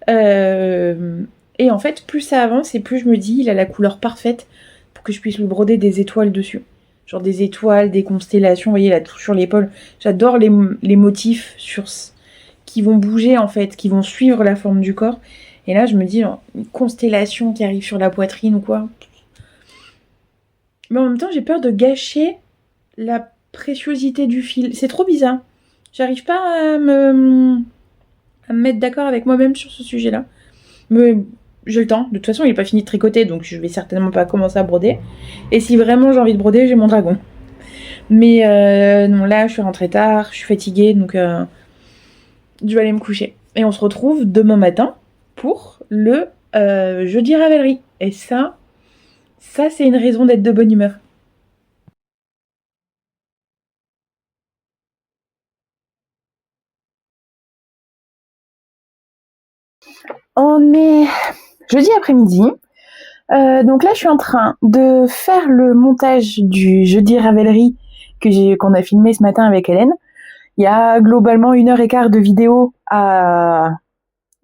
Et en fait, plus ça avance et plus je me dis, il a la couleur parfaite pour que je puisse lui broder des étoiles dessus. Genre des étoiles, des constellations, vous voyez, là, tout sur l'épaule. J'adore les motifs qui vont bouger, en fait, qui vont suivre la forme du corps. Et là, je me dis, genre, une constellation qui arrive sur la poitrine ou quoi. Mais en même temps, j'ai peur de gâcher la préciosité du fil. C'est trop bizarre. J'arrive pas à me mettre d'accord avec moi-même sur ce sujet-là. Mais j'ai le temps. De toute façon, il est pas fini de tricoter, donc je vais certainement pas commencer à broder. Et si vraiment j'ai envie de broder, j'ai mon dragon. Mais non, là, je suis rentrée tard, je suis fatiguée, donc je vais aller me coucher. Et on se retrouve demain matin pour le jeudi Ravelry. Et ça c'est une raison d'être de bonne humeur. On est jeudi après-midi. Donc là, je suis en train de faire le montage du jeudi Ravelry qu'on a filmé ce matin avec Hélène. Il y a globalement 1h15 de vidéo à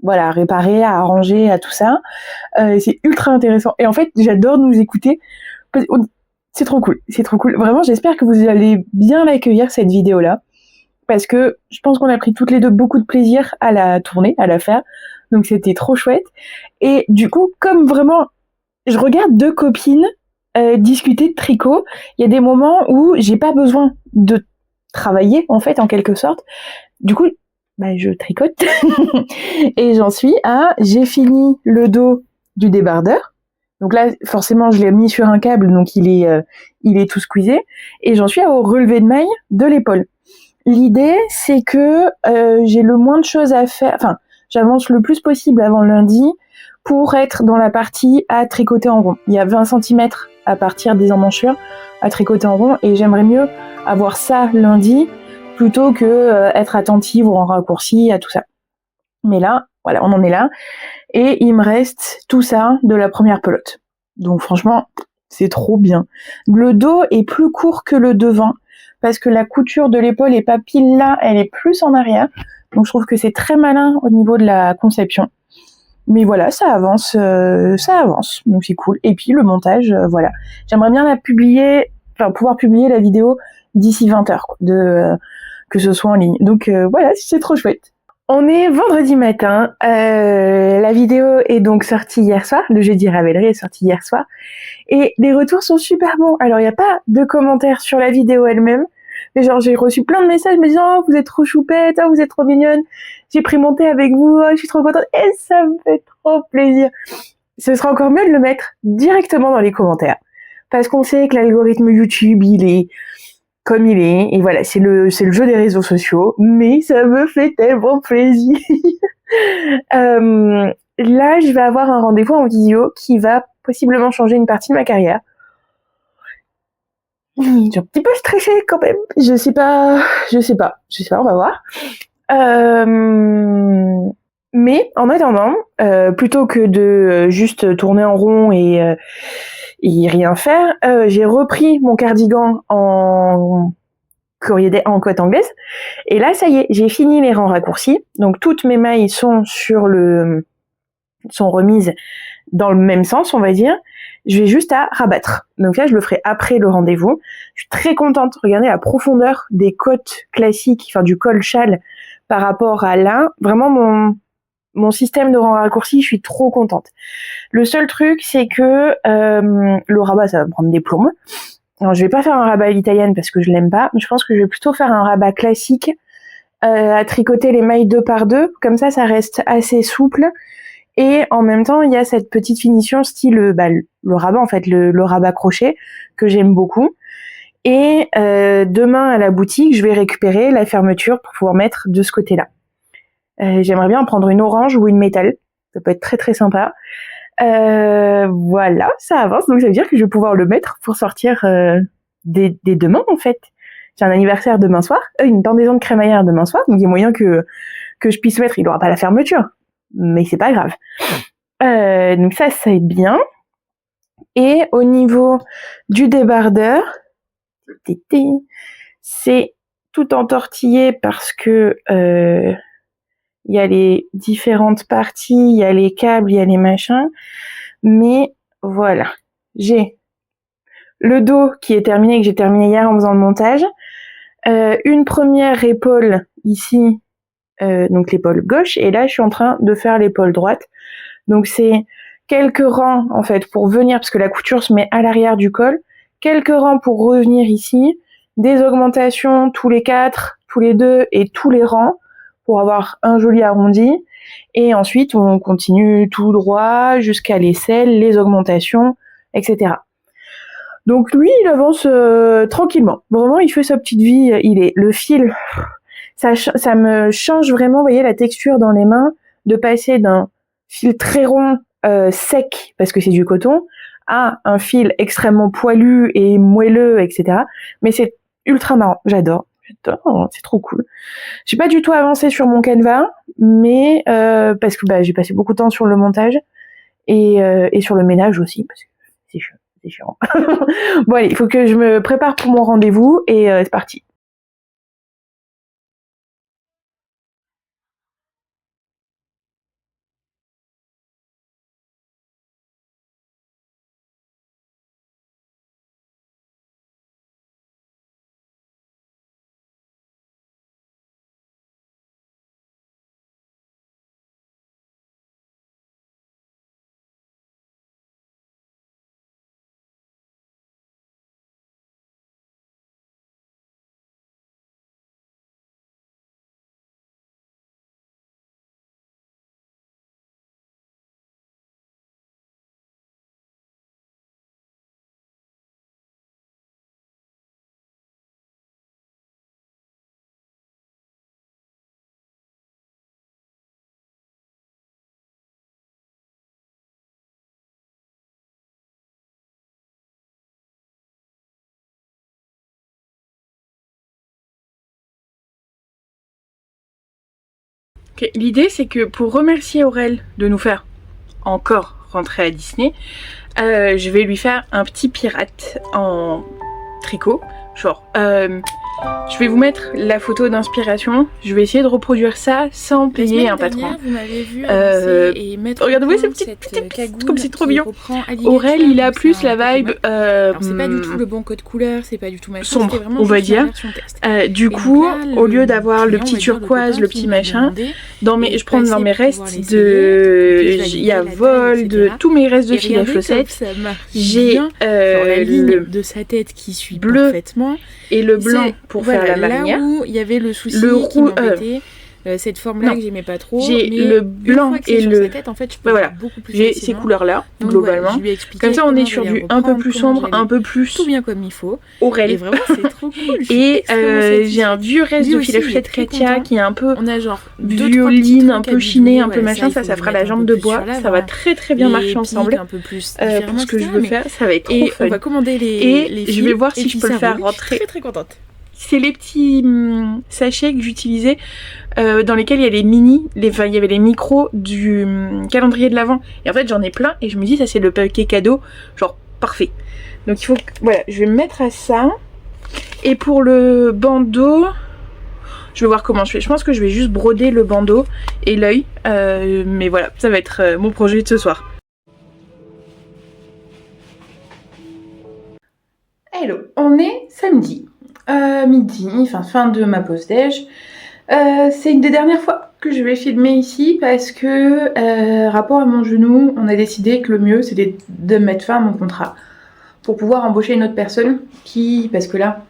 réparer, à arranger, à tout ça. C'est ultra intéressant. Et en fait, j'adore nous écouter. C'est trop cool. C'est trop cool. Vraiment, j'espère que vous allez bien l'accueillir, cette vidéo-là. Parce que je pense qu'on a pris toutes les deux beaucoup de plaisir à la tourner, à la faire. Donc c'était trop chouette. Et du coup, comme vraiment, je regarde deux copines discuter de tricot, il y a des moments où j'ai pas besoin de travailler, en fait, en quelque sorte. Du coup, je tricote. Et j'en suis à, j'ai fini le dos du débardeur. Donc là, forcément, je l'ai mis sur un câble, donc il est tout squeezé. Et j'en suis au relevé de maille de l'épaule. L'idée, c'est que j'ai le moins de choses à faire. Enfin, j'avance le plus possible avant lundi pour être dans la partie à tricoter en rond. Il y a 20 cm à partir des emmanchures à tricoter en rond et j'aimerais mieux avoir ça lundi plutôt que être attentive ou en raccourci à tout ça. Mais là, voilà, on en est là. Et il me reste tout ça de la première pelote. Donc franchement, c'est trop bien. Le dos est plus court que le devant parce que la couture de l'épaule est pas pile là, elle est plus en arrière. Donc je trouve que c'est très malin au niveau de la conception. Mais voilà, ça avance. Donc c'est cool. Et puis le montage, voilà. J'aimerais bien pouvoir publier la vidéo d'ici 20h, que ce soit en ligne. Donc voilà, c'est trop chouette. On est vendredi matin. La vidéo est donc sortie hier soir. Le jeudi Ravelry est sorti hier soir. Et les retours sont super bons. Alors, il n'y a pas de commentaires sur la vidéo elle-même. Mais genre, j'ai reçu plein de messages me disant « Oh, vous êtes trop choupette, oh, vous êtes trop mignonne. J'ai pris mon thé avec vous, oh, je suis trop contente. » Et ça me fait trop plaisir. Ce sera encore mieux de le mettre directement dans les commentaires. Parce qu'on sait que l'algorithme YouTube, il est comme il est. Et voilà, c'est le jeu des réseaux sociaux. Mais ça me fait tellement plaisir. Là, je vais avoir un rendez-vous en vidéo qui va possiblement changer une partie de ma carrière. J'ai un petit peu stressée quand même. Je sais pas, on va voir. Mais en attendant, plutôt que de juste tourner en rond et rien faire, j'ai repris mon cardigan en couette anglaise. Et là, ça y est, j'ai fini les rangs raccourcis. Donc toutes mes mailles sont remises dans le même sens, on va dire. Je vais juste à rabattre. Donc là, je le ferai après le rendez-vous. Je suis très contente. Regardez la profondeur des côtes classiques, enfin du col châle par rapport à là. Vraiment, mon système de rang raccourci, je suis trop contente. Le seul truc, c'est que le rabat, ça va me prendre des plombes. Alors, je vais pas faire un rabat à l'italienne parce que je l'aime pas, mais je pense que je vais plutôt faire un rabat classique à tricoter les mailles 2 par 2. Comme ça reste assez souple. Et en même temps, il y a cette petite finition style le rabat, en fait, le rabat crochet, que j'aime beaucoup. Et demain, à la boutique, je vais récupérer la fermeture pour pouvoir mettre de ce côté-là. J'aimerais bien en prendre une orange ou une métal. Ça peut être très très sympa. Voilà, ça avance. Donc ça veut dire que je vais pouvoir le mettre pour sortir dès demain, en fait. J'ai un anniversaire demain soir, une pendaison de crémaillère demain soir, donc il y a moyen que je puisse mettre. Il n'aura pas la fermeture, mais c'est pas grave. Donc ça, c'est bien. Et au niveau du débardeur, c'est tout entortillé parce que il y a les différentes parties, il y a les câbles, il y a les machins. Mais voilà, j'ai le dos qui est terminé, que j'ai terminé hier en faisant le montage. Une première épaule ici, donc l'épaule gauche, et là je suis en train de faire l'épaule droite. Donc c'est quelques rangs en fait pour venir, parce que la couture se met à l'arrière du col, quelques rangs pour revenir ici, des augmentations tous les 4, tous les 2 et tous les rangs pour avoir un joli arrondi. Et ensuite on continue tout droit jusqu'à l'aisselle, les augmentations, etc. Donc lui, il avance tranquillement. Vraiment, il fait sa petite vie. Le fil, ça me change vraiment. Vous voyez la texture dans les mains, de passer d'un fil très rond, sec, parce que c'est du coton, à un fil extrêmement poilu et moelleux, etc. Mais c'est ultra marrant. J'adore, c'est trop cool. J'ai pas du tout avancé sur mon canevas, mais parce que j'ai passé beaucoup de temps sur le montage. et sur le ménage aussi, parce que c'est chiant. Bon allez, il faut que je me prépare pour mon rendez-vous et c'est parti. Okay, l'idée c'est que pour remercier Aurel de nous faire encore rentrer à Disney, je vais lui faire un petit pirate en tricot, genre je vais vous mettre la photo d'inspiration. Je vais essayer de reproduire ça sans payer un patron. Vous m'avez vu et mettre regardez-vous ces petites cagoule comme c'est trop mignon. Aurel, il a plus la vibe. C'est pas du tout le bon code couleur, c'est pas du tout machin. Sombre, on va dire. Du coup, là, au lieu d'avoir le petit turquoise, le petit machin, je prends dans mes restes de, il y a vol de tous mes restes de fil à chaussettes. J'ai la ligne de sa tête qui suit bleu parfaitement et le blanc pour faire la marinière. Là où il y avait le souci qui m'embêtait, cette forme-là que j'aimais pas trop. J'ai le blanc et le. Tête, en fait, je peux beaucoup plus j'ai ces couleurs-là, globalement. Ouais, comme ça, on est sur du un peu plus sombre, un peu plus. Tout bien comme il faut. Aurel. Et vraiment, c'est trop cool. Et j'ai un vieux reste de fil à chaussettes Katia qui est un peu. On a genre violine, un peu chiné, un peu machin. Ça fera la jambe de bois. Ça va très très bien marcher ensemble. Un peu plus pour ce que je veux faire, ça va être trop fun. On va commander les. Et je vais voir si je peux le faire rentrer. Très très contente. C'est les petits sachets que j'utilisais dans lesquels il y a les mini, il y avait les micros du calendrier de l'Avent. Et en fait, j'en ai plein et je me dis, ça c'est le paquet cadeau, genre parfait. Donc il faut que, voilà, je vais me mettre à ça. Et pour le bandeau, je vais voir comment je fais. Je pense que je vais juste broder le bandeau et l'œil. Mais voilà, ça va être mon projet de ce soir. Hello, on est samedi. Midi, enfin fin de ma pause déj. C'est une des dernières fois que je vais filmer ici parce que rapport à mon genou, on a décidé que le mieux c'était de mettre fin à mon contrat pour pouvoir embaucher une autre personne parce que là,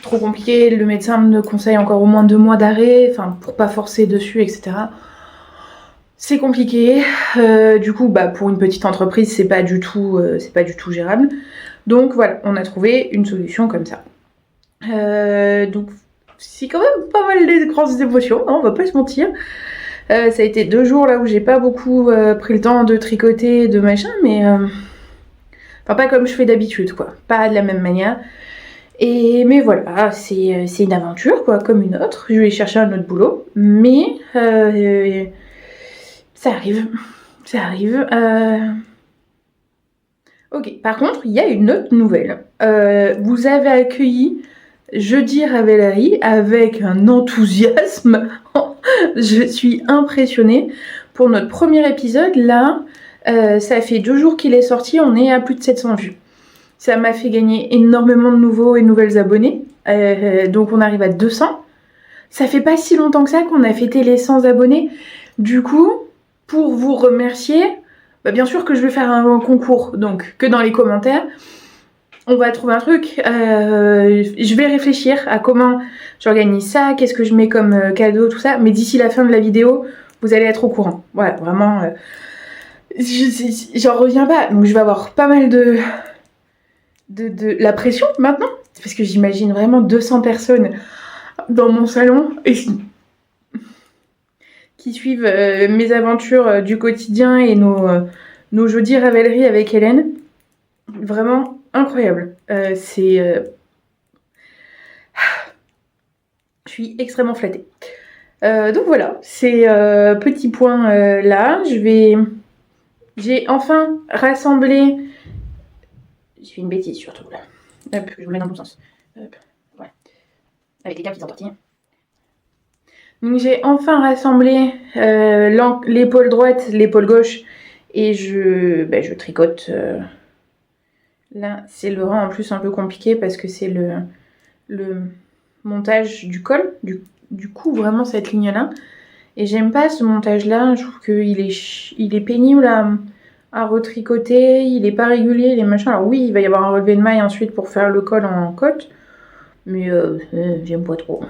trop compliqué, le médecin me conseille encore au moins 2 mois d'arrêt, enfin pour pas forcer dessus, etc. C'est compliqué, du coup pour une petite entreprise c'est pas du tout gérable. Donc voilà, on a trouvé une solution comme ça. Donc c'est quand même pas mal de grosses émotions, hein, on va pas se mentir. Ça a été 2 jours là où j'ai pas beaucoup pris le temps de tricoter, de machin, mais enfin pas comme je fais d'habitude quoi, pas de la même manière. Mais voilà, c'est une aventure quoi, comme une autre. Je vais chercher un autre boulot, mais ça arrive. Ok, par contre, il y a une autre nouvelle. Vous avez accueilli Jeudi Ravellerie avec un enthousiasme. Je suis impressionnée. Pour notre premier épisode, là, ça fait 2 jours qu'il est sorti, on est à plus de 700 vues. Ça m'a fait gagner énormément de nouveaux et nouvelles abonnés. Donc on arrive à 200. Ça fait pas si longtemps que ça qu'on a fêté les 100 abonnés. Du coup, pour vous remercier, bien sûr que je vais faire un concours. Donc, que dans les commentaires, on va trouver un truc. Je vais réfléchir à comment j'organise ça, qu'est-ce que je mets comme cadeau, tout ça. Mais d'ici la fin de la vidéo, vous allez être au courant. Voilà, vraiment, j'en reviens pas. Donc je vais avoir pas mal de la pression maintenant. Parce que j'imagine vraiment 200 personnes dans mon salon qui suivent mes aventures du quotidien et nos jeudis Ravellerie avec Hélène. Vraiment incroyable. Je suis extrêmement flattée. Donc voilà, c'est petit point là. Je vais J'ai enfin rassemblé... J'ai fait une bêtise surtout là. Hop, je vous mets dans le bon sens. Hop, voilà. Avec les câbles qui sont sortis. Donc j'ai enfin rassemblé l'épaule droite, l'épaule gauche et je tricote. Là, c'est le rang en plus un peu compliqué parce que c'est le montage du col, du cou, vraiment cette ligne-là. Et j'aime pas ce montage-là, je trouve qu'il est pénible à retricoter, il est pas régulier, il est machin. Alors oui, il va y avoir un relevé de maille ensuite pour faire le col en côte, mais j'aime pas trop.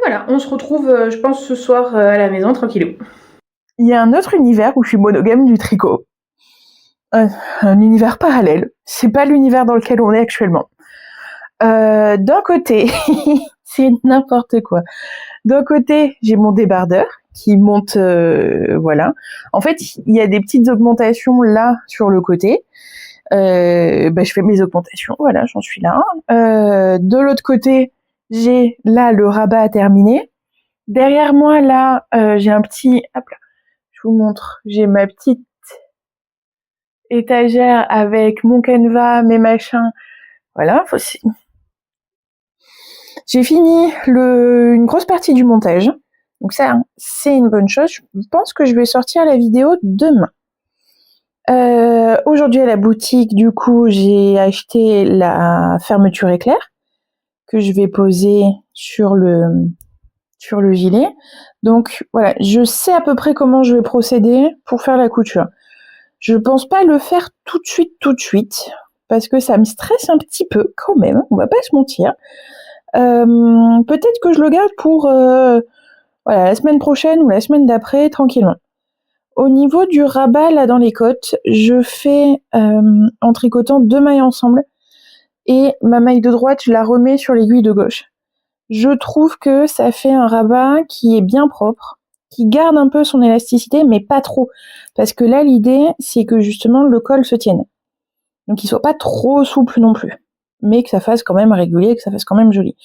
Voilà, on se retrouve, je pense, ce soir à la maison, tranquillou. Il y a un autre univers où je suis monogame du tricot. Un univers parallèle. C'est pas l'univers dans lequel on est actuellement. D'un côté, c'est n'importe quoi. D'un côté, j'ai mon débardeur qui monte, voilà. En fait, il y a des petites augmentations là sur le côté. Je fais mes augmentations, voilà, j'en suis là. De l'autre côté, j'ai là le rabat à terminer. Derrière moi, là, j'ai un petit... Hop là, je vous montre. J'ai ma petite étagère avec mon canevas, mes machins. Voilà, j'ai fini une grosse partie du montage. Donc ça, c'est une bonne chose. Je pense que je vais sortir la vidéo demain. Aujourd'hui à la boutique, du coup, j'ai acheté la fermeture éclair que je vais poser sur le gilet. Donc voilà, je sais à peu près comment je vais procéder pour faire la couture. Je pense pas le faire tout de suite, parce que ça me stresse un petit peu quand même, on va pas se mentir. Peut-être que je le garde pour la semaine prochaine ou la semaine d'après, tranquillement. Au niveau du rabat, là, dans les côtes, je fais en tricotant 2 mailles ensemble, et ma maille de droite, je la remets sur l'aiguille de gauche. Je trouve que ça fait un rabat qui est bien propre, qui garde un peu son élasticité, mais pas trop. Parce que là, l'idée, c'est que justement, le col se tienne. Donc, il soit pas trop souple non plus. Mais que ça fasse quand même régulier, que ça fasse quand même joli.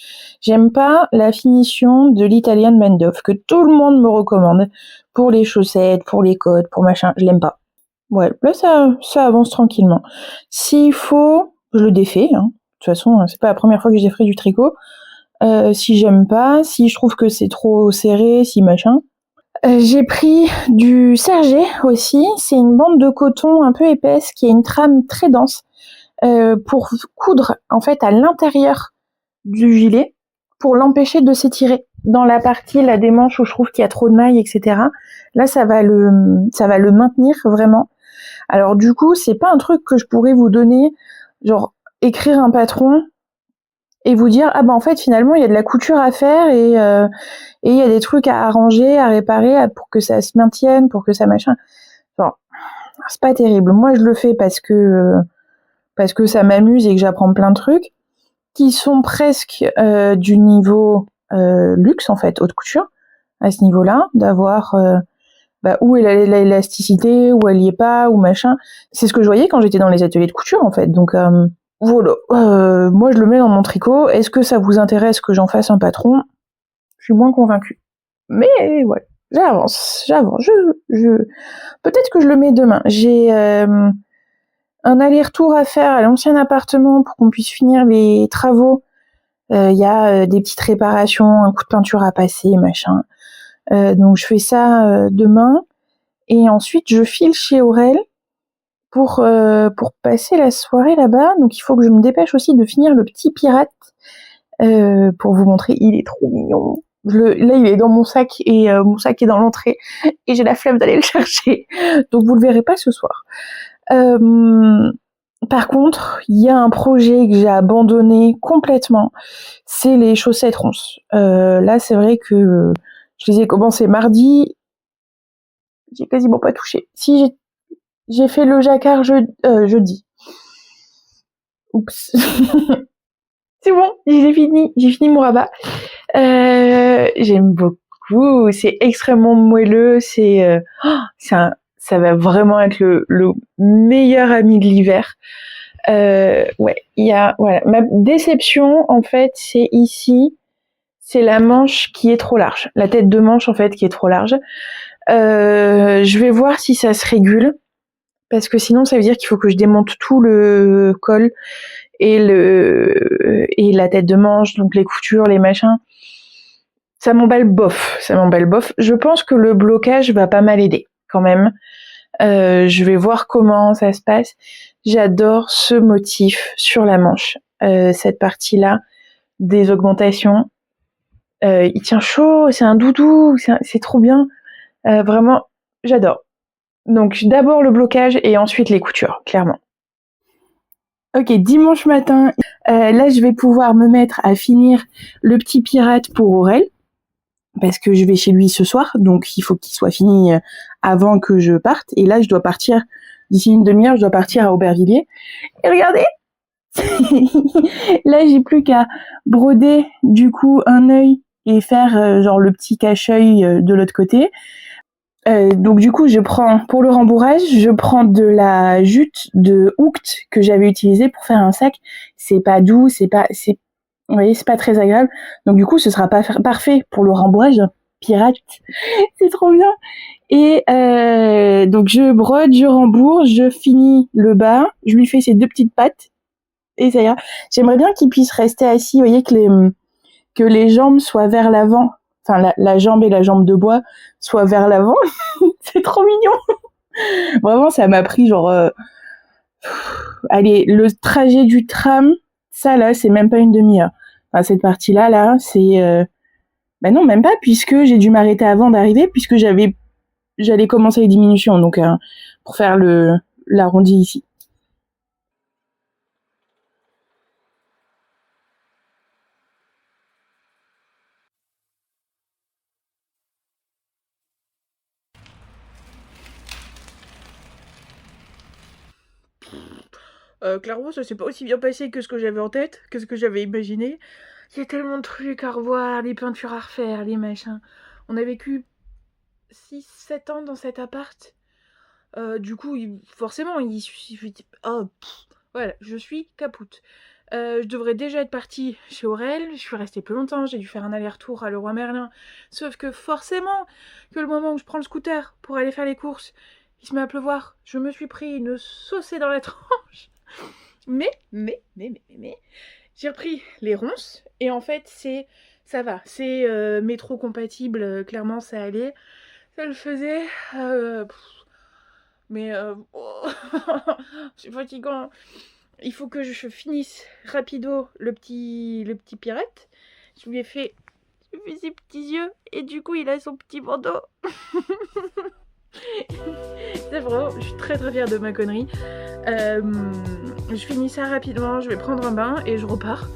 J'aime pas la finition de l'Italian Bend Off, que tout le monde me recommande, pour les chaussettes, pour les côtes, pour machin, je l'aime pas. Ouais, là, ça avance tranquillement. S'il faut, je le défais, hein. De toute façon, c'est pas la première fois que je défais du tricot. Si j'aime pas, si je trouve que c'est trop serré, si machin. J'ai pris du sergé aussi, c'est une bande de coton un peu épaisse qui a une trame très dense pour coudre en fait à l'intérieur du gilet pour l'empêcher de s'étirer. Dans la partie là des manches où je trouve qu'il y a trop de mailles, etc. Là, ça va le maintenir vraiment. Alors du coup, c'est pas un truc que je pourrais vous donner, genre écrire un patron et vous dire ah ben en fait finalement il y a de la couture à faire et il y a des trucs à arranger, à réparer pour que ça se maintienne, pour que ça machin. Genre, c'est pas terrible. Moi je le fais parce que ça m'amuse et que j'apprends plein de trucs qui sont presque du niveau luxe en fait, haute couture à ce niveau-là, d'avoir où est l'élasticité, où elle y est pas, ou machin. C'est ce que je voyais quand j'étais dans les ateliers de couture en fait. Donc voilà, moi je le mets dans mon tricot. Est-ce que ça vous intéresse que j'en fasse un patron? Je suis moins convaincue. Mais ouais, j'avance. Peut-être que je le mets demain. J'ai un aller-retour à faire à l'ancien appartement pour qu'on puisse finir les travaux. Il y a des petites réparations, un coup de peinture à passer, machin. Donc je fais ça demain. Et ensuite, je file chez Aurel pour passer la soirée là-bas. Donc il faut que je me dépêche aussi de finir le petit pirate pour vous montrer. Il est trop mignon. Là, il est dans mon sac et mon sac est dans l'entrée et j'ai la flemme d'aller le chercher. Donc vous le verrez pas ce soir. Par contre, il y a un projet que j'ai abandonné complètement. C'est les chaussettes ronces. Là, c'est vrai que je les ai commencé mardi. J'ai quasiment pas touché. Si j'ai fait le jacquard jeudi. Oups. C'est bon, j'ai fini mon rabat. J'aime beaucoup, c'est extrêmement moelleux, ça va vraiment être le meilleur ami de l'hiver. Voilà, ma déception en fait, c'est ici, c'est la manche qui est trop large, la tête de manche en fait qui est trop large. Je vais voir si ça se régule, parce que sinon ça veut dire qu'il faut que je démonte tout le col et la tête de manche, donc les coutures, les machins. Ça m'emballe bof, ça m'emballe bof. Je pense que le blocage va pas mal aider quand même. Je vais voir comment ça se passe. J'adore ce motif sur la manche, cette partie-là des augmentations. Il tient chaud, c'est un doudou, c'est trop bien. Vraiment, j'adore. Donc d'abord le blocage et ensuite les coutures, clairement. Ok, dimanche matin, là je vais pouvoir me mettre à finir le petit pirate pour Aurel, parce que je vais chez lui ce soir, donc il faut qu'il soit fini avant que je parte. Et là je dois partir, d'ici une demi-heure, je dois partir à Aubervilliers. Et regardez, là j'ai plus qu'à broder du coup un œil et faire genre le petit cache-œil de l'autre côté. Donc du coup, je prends pour le rembourrage, je prends de la jute de Houcht que j'avais utilisée pour faire un sac. C'est pas doux, vous voyez, c'est pas très agréable. Donc du coup, ce sera pas parfait pour le rembourrage. Pirate, c'est trop bien. Et donc je brode, je rembourre, je finis le bas, je lui fais ses 2 petites pattes et ça ira. J'aimerais bien qu'il puisse rester assis, vous voyez, que les jambes soient vers l'avant. Enfin, la jambe et la jambe de bois soient vers l'avant. C'est trop mignon. Vraiment, ça m'a pris genre... allez, le trajet du tram, ça là, c'est même pas une demi-heure. Enfin, cette partie-là, là, c'est... Ben non, même pas, puisque j'ai dû m'arrêter avant d'arriver, puisque j'allais commencer les diminutions, donc pour faire l'arrondi ici. Clairement, ça s'est pas aussi bien passé que ce que j'avais en tête, que ce que j'avais imaginé. Il y a tellement de trucs à revoir, les peintures à refaire, les machins. On a vécu 6-7 ans dans cet appart. Du coup, forcément, il suffit... Oh, voilà, je suis capoute. Je devrais déjà être partie chez Aurel, je suis restée plus longtemps, j'ai dû faire un aller-retour à Leroy Merlin. Sauf que forcément, que le moment où je prends le scooter pour aller faire les courses, il se met à pleuvoir. Je me suis pris une saucée dans la tronche. Mais, j'ai repris les ronces, et en fait, ça va, c'est métro compatible, clairement, ça allait. Ça le faisait, mais oh, c'est fatigant. Il faut que je finisse rapido le petit pirate. Je lui ai fait ses petits yeux, et du coup, il a son petit bandeau. C'est vraiment, je suis très très fière de ma connerie. Je finis ça rapidement, je vais prendre un bain et je repars.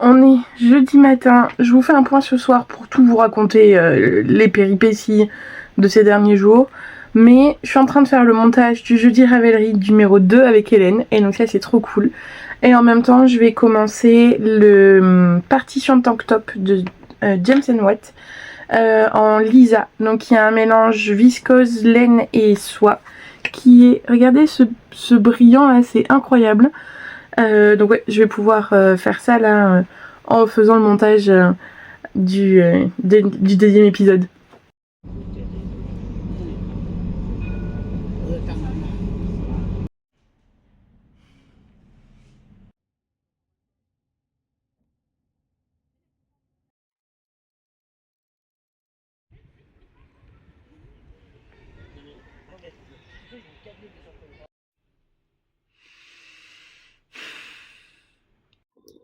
On est jeudi matin, je vous fais un point ce soir pour tout vous raconter les péripéties de ces derniers jours. Mais je suis en train de faire le montage du jeudi Ravelry numéro 2 avec Hélène, et donc ça c'est trop cool. Et en même temps je vais commencer le partition tank top de James Watt en Lisa. Donc il y a un mélange viscose, laine et soie qui est, regardez ce brillant là, c'est incroyable. Donc ouais, je vais pouvoir faire ça là en faisant le montage du deuxième épisode.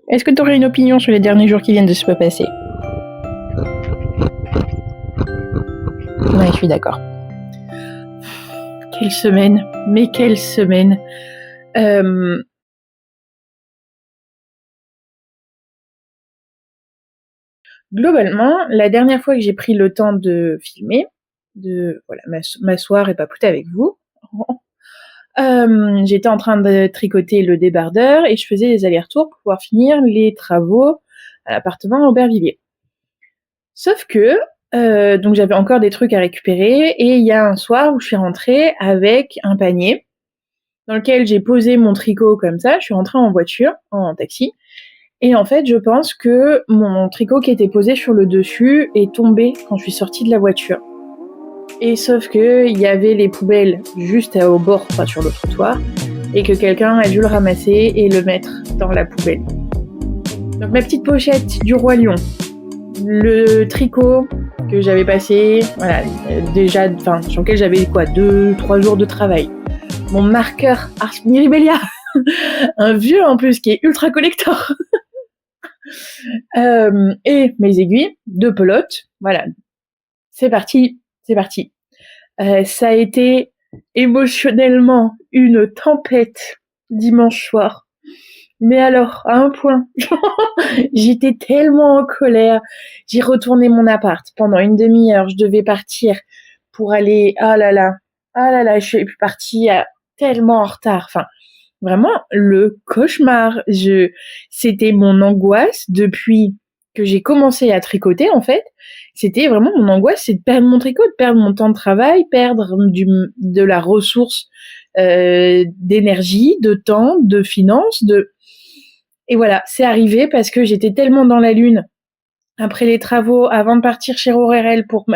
Est-ce que tu aurais une opinion sur les derniers jours qui viennent de se passer? Ouais, je suis d'accord. Quelle semaine, mais quelle semaine. Globalement, la dernière fois que j'ai pris le temps de filmer, de voilà, m'asseoir et papoter avec vous, j'étais en train de tricoter le débardeur et je faisais des allers-retours pour pouvoir finir les travaux à l'appartement à Aubervilliers. Sauf que, donc j'avais encore des trucs à récupérer et il y a un soir où je suis rentrée avec un panier dans lequel j'ai posé mon tricot comme ça. Je suis rentrée en voiture, en taxi. Et en fait, je pense que mon tricot qui était posé sur le dessus est tombé quand je suis sortie de la voiture. Et sauf que il y avait les poubelles juste au bord, pas sur le trottoir, et que quelqu'un a dû le ramasser et le mettre dans la poubelle. Donc ma petite pochette du Roi Lion, le tricot que j'avais passé, voilà, déjà, enfin, sur lequel j'avais 2-3 jours de travail. Mon marqueur Ars Mirabilia, un vieux en plus qui est ultra collector. Et mes aiguilles, 2 pelotes, voilà. C'est parti. Ça a été émotionnellement une tempête dimanche soir. Mais alors, à un point, j'étais tellement en colère. J'ai retourné mon appart pendant une demi-heure. Je devais partir pour aller, ah là là, je suis partie tellement en retard. Enfin, vraiment, le cauchemar. C'était mon angoisse depuis que j'ai commencé à tricoter, en fait. C'était vraiment mon angoisse, c'est de perdre mon tricot, de perdre mon temps de travail, perdre de la ressource, d'énergie, de temps, de finances, et voilà, c'est arrivé parce que j'étais tellement dans la lune après les travaux, avant de partir chez Aurel pour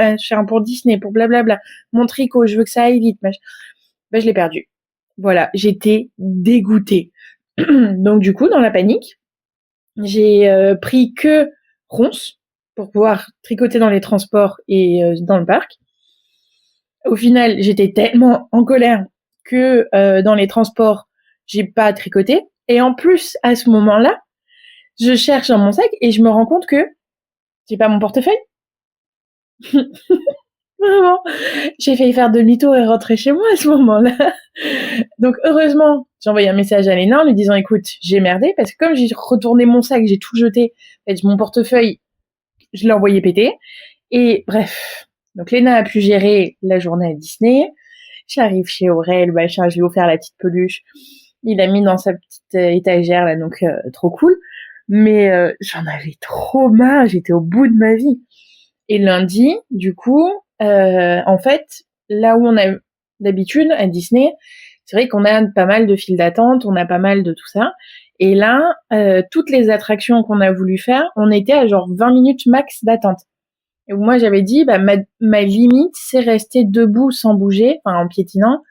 Disney, pour blablabla, mon tricot, je veux que ça aille vite, je l'ai perdu. Voilà, j'étais dégoûtée. Donc du coup, dans la panique, j'ai pris que ronces pour pouvoir tricoter dans les transports et dans le parc. Au final, j'étais tellement en colère que dans les transports, j'ai pas tricoté. Et en plus, à ce moment-là, je cherche dans mon sac et je me rends compte que j'ai pas mon portefeuille. Vraiment, j'ai failli faire demi-tour et rentrer chez moi à ce moment-là. Donc heureusement, j'ai envoyé un message à Léna en lui disant écoute, j'ai merdé parce que comme j'ai retourné mon sac, j'ai tout jeté, en fait, mon portefeuille, je l'ai envoyé péter. Et bref, donc Léna a pu gérer la journée à Disney. J'arrive chez Aurel, je lui ai offert la petite peluche. Il l'a mis dans sa petite étagère là, donc trop cool. Mais j'en avais trop marre, j'étais au bout de ma vie. Et lundi, du coup, en fait, là où on a d'habitude à Disney, c'est vrai qu'on a pas mal de files d'attente, on a pas mal de tout ça. Et là, toutes les attractions qu'on a voulu faire, on était à genre 20 minutes max d'attente. Et moi, j'avais dit, ma limite, c'est rester debout sans bouger, enfin en piétinant.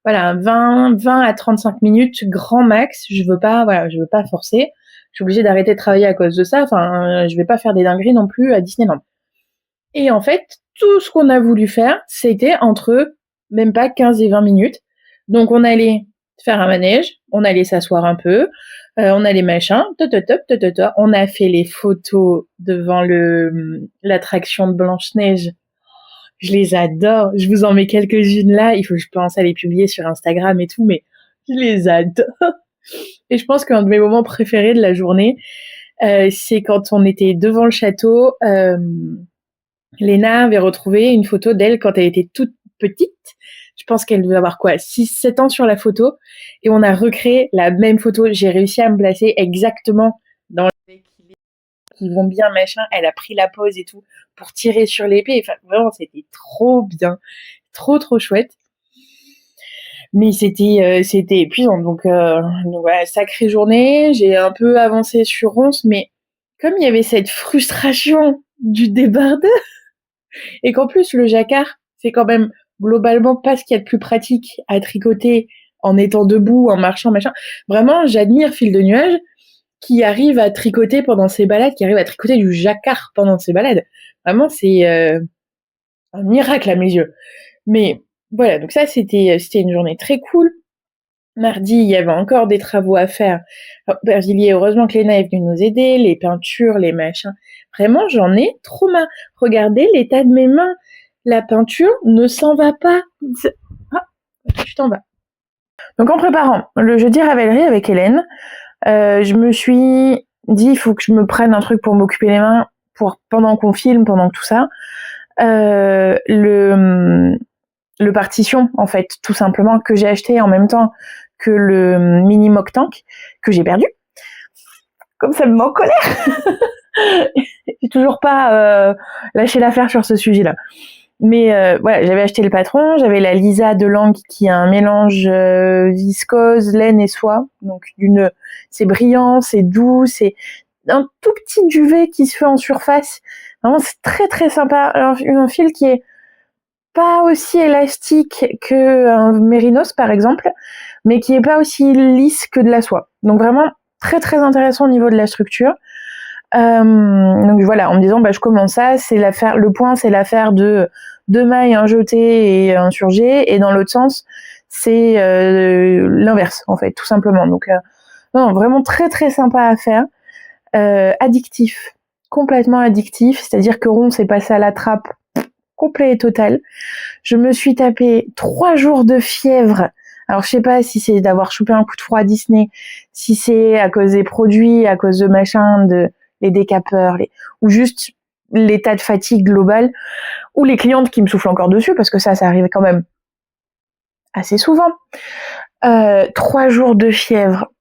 Voilà, 20 à 35 minutes grand max. Je veux pas forcer. Je suis obligée d'arrêter de travailler à cause de ça. Enfin, je vais pas faire des dingueries non plus à Disneyland. Et en fait, tout ce qu'on a voulu faire, c'était entre même pas 15 et 20 minutes. Donc on allait faire un manège, on allait s'asseoir un peu, on allait machin, on a fait les photos devant l'attraction de Blanche-Neige. Je les adore, je vous en mets quelques-unes là, il faut que je pense à les publier sur Instagram et tout, mais je les adore. Et je pense qu'un de mes moments préférés de la journée, c'est quand on était devant le château, Léna avait retrouvé une photo d'elle quand elle était toute petite. Je pense qu'elle devait avoir 6-7 ans sur la photo. Et on a recréé la même photo. J'ai réussi à me placer exactement dans les qui vont bien, machin. Elle a pris la pose et tout pour tirer sur l'épée. Enfin, vraiment, c'était trop bien. Trop, trop chouette. Mais c'était épuisant. Donc voilà, sacrée journée. J'ai un peu avancé sur 11, mais comme il y avait cette frustration du débardeur, et qu'en plus, le jacquard, c'est quand même globalement pas ce qu'il y a de plus pratique à tricoter en étant debout, en marchant, machin. Vraiment, j'admire Fil de Nuage qui arrive à tricoter pendant ses balades, qui arrive à tricoter du jacquard pendant ses balades. Vraiment, c'est un miracle à mes yeux. Mais voilà, donc ça, c'était une journée très cool. Mardi, il y avait encore des travaux à faire. Heureusement que Léna est venue nous aider, les peintures, les machins. Vraiment, j'en ai trop marre. Regardez l'état de mes mains. La peinture ne s'en va pas. Ah, tu t'en vas. Donc en préparant le jeudi Ravelry avec Hélène, je me suis dit il faut que je me prenne un truc pour m'occuper les mains pendant qu'on filme, pendant tout ça. Le partition, en fait, tout simplement, que j'ai acheté en même temps que le mini mock tank, que j'ai perdu. Comme ça me met en colère. J'ai toujours pas lâché l'affaire sur ce sujet-là. Mais voilà, j'avais acheté le Patron, j'avais la Lisa de Lang qui a un mélange viscose, laine et soie. Donc c'est brillant, c'est doux, c'est un tout petit duvet qui se fait en surface. Vraiment, c'est très très sympa. Un fil qui est pas aussi élastique qu'un Mérinos par exemple, mais qui est pas aussi lisse que de la soie. Donc vraiment très très intéressant au niveau de la structure. Donc voilà, en me disant je commence ça, c'est l'affaire, le point c'est l'affaire de deux mailles, un jeté et un surjet, et dans l'autre sens c'est l'inverse en fait, tout simplement. Donc non, vraiment très très sympa à faire, addictif, complètement addictif, c'est-à-dire que rond c'est passé à la trappe complet et total. Je me suis tapé 3 jours de fièvre. Alors je sais pas si c'est d'avoir chopé un coup de froid à Disney, si c'est à cause des produits, à cause de machin, les décapeurs, ou juste l'état de fatigue global, ou les clientes qui me soufflent encore dessus, parce que ça arrive quand même assez souvent. 3 jours de fièvre.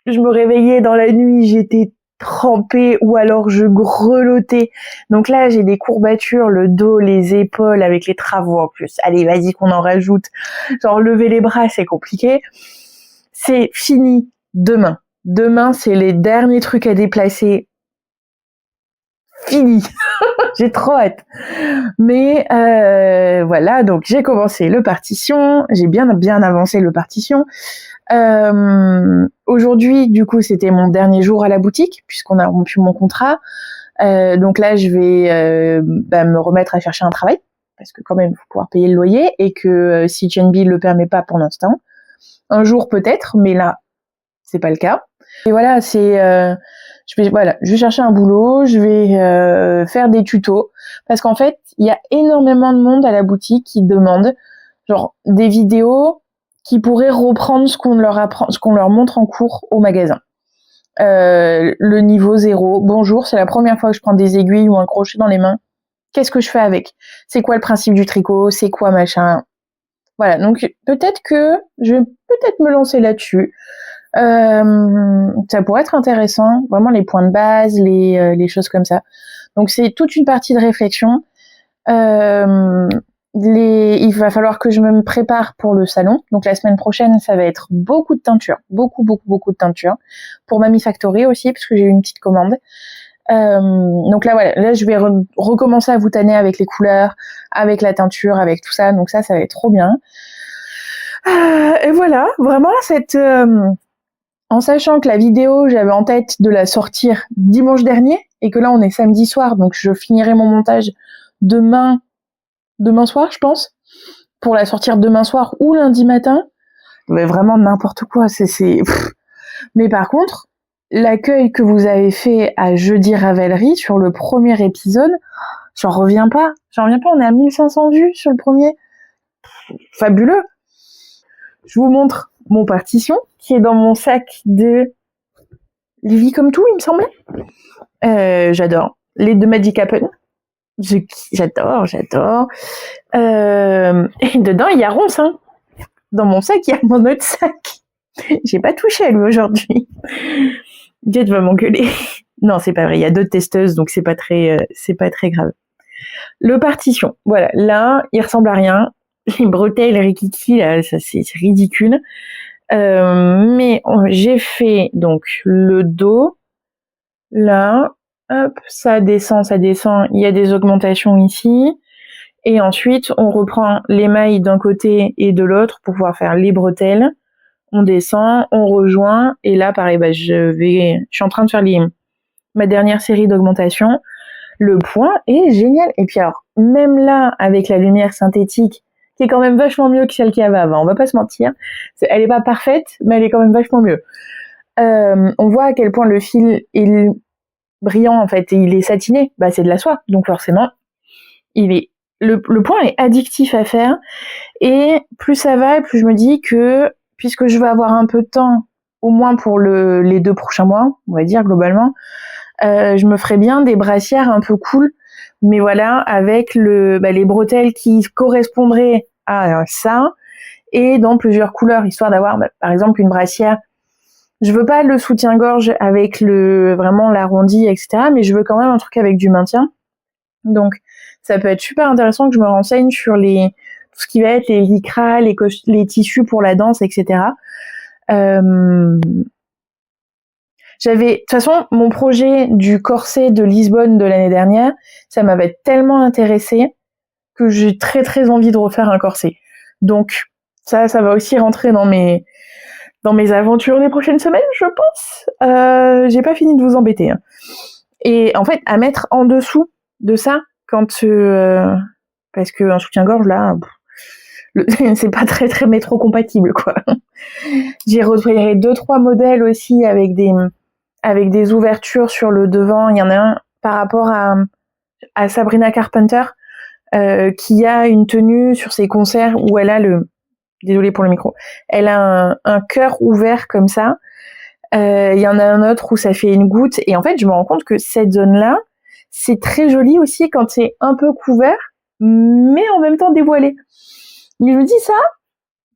Je me réveillais dans la nuit, j'étais trempée ou alors je grelottais. Donc là, j'ai des courbatures, le dos, les épaules avec les travaux en plus. Allez, vas-y qu'on en rajoute. Genre lever les bras, c'est compliqué. C'est fini demain. Demain, c'est les derniers trucs à déplacer. Fini. J'ai trop hâte. Mais voilà, donc j'ai commencé le partition, j'ai bien avancé le partition. Aujourd'hui, du coup, c'était mon dernier jour à la boutique puisqu'on a rompu mon contrat. Donc là, je vais me remettre à chercher un travail parce que quand même, il faut pouvoir payer le loyer et que si GNB le permet pas pour l'instant, un jour peut-être, mais là, c'est pas le cas. Et voilà, je vais chercher un boulot, je vais faire des tutos parce qu'en fait, il y a énormément de monde à la boutique qui demande genre des vidéos qui pourraient reprendre ce qu'on leur apprend, ce qu'on leur montre en cours au magasin. Le niveau 0. Bonjour, c'est la première fois que je prends des aiguilles ou un crochet dans les mains. Qu'est-ce que je fais avec? C'est quoi le principe du tricot? C'est quoi machin? Voilà, donc peut-être que je vais peut-être me lancer là-dessus. Ça pourrait être intéressant, vraiment les points de base, les choses comme ça. Donc c'est toute une partie de réflexion. Il va falloir que je me prépare pour le salon. Donc la semaine prochaine, ça va être beaucoup de teinture, beaucoup de teinture. Pour Mamie Factory aussi, parce que j'ai eu une petite commande. Donc là voilà, là je vais recommencer à vous tanner avec les couleurs, avec la teinture, avec tout ça. Donc ça va être trop bien. Et voilà, vraiment en sachant que la vidéo, j'avais en tête de la sortir dimanche dernier et que là on est samedi soir, donc je finirai mon montage demain soir, je pense, pour la sortir demain soir ou lundi matin. Mais vraiment n'importe quoi, Mais par contre, l'accueil que vous avez fait à Jeudi Ravellerie sur le premier épisode, j'en reviens pas, on est à 1500 vues sur le premier. Fabuleux. Je vous montre mon partition qui est dans mon sac de Livy comme tout, il me semblait. J'adore. Les deux Magic Happen. J'adore. Et dedans, il y a Ronce. Hein. Dans mon sac, il y a mon autre sac. J'ai pas touché à lui aujourd'hui. Jet va m'engueuler. Non, c'est pas vrai. Il y a d'autres testeuses, donc c'est pas très grave. Le partition. Voilà. Là, il ressemble à rien. Les bretelles, les rikiki, là, ça, c'est ridicule. Mais j'ai fait donc le dos. Là. Hop, ça descend. Il y a des augmentations ici. Et ensuite, on reprend les mailles d'un côté et de l'autre pour pouvoir faire les bretelles. On descend, on rejoint. Et là, pareil, je suis en train de faire ma dernière série d'augmentations. Le point est génial. Et puis alors, même là, avec la lumière synthétique, qui est quand même vachement mieux que celle qu'il y avait avant, on va pas se mentir. Elle est pas parfaite, mais elle est quand même vachement mieux. On voit à quel point le fil est brillant, en fait, et il est satiné. C'est de la soie. Donc forcément, le point est addictif à faire. Et plus ça va, plus je me dis que, puisque je vais avoir un peu de temps, au moins pour les 2 prochains mois, on va dire, globalement, je me ferais bien des brassières un peu cool, mais voilà, avec les bretelles qui correspondraient à ça, et dans plusieurs couleurs, histoire d'avoir, par exemple, une brassière Je veux pas le soutien-gorge avec vraiment l'arrondi, etc. Mais je veux quand même un truc avec du maintien. Donc, ça peut être super intéressant que je me renseigne sur tout ce qui va être les lycras, les tissus pour la danse, etc. De toute façon, mon projet du corset de Lisbonne de l'année dernière, ça m'avait tellement intéressée que j'ai très très envie de refaire un corset. Donc, ça va aussi rentrer dans mes aventures des prochaines semaines, je pense. J'ai pas fini de vous embêter. Hein. Et en fait, à mettre en dessous de ça, parce qu'un soutien-gorge, là, c'est pas très très métro compatible, quoi. J'ai repéré 2-3 modèles aussi avec des ouvertures sur le devant. Il y en a un par rapport à Sabrina Carpenter, qui a une tenue sur ses concerts où elle a désolée pour le micro, elle a un cœur ouvert comme ça. Il y en a un autre où ça fait une goutte. Et en fait, je me rends compte que cette zone-là, c'est très joli aussi quand c'est un peu couvert, mais en même temps dévoilé. Mais je me dis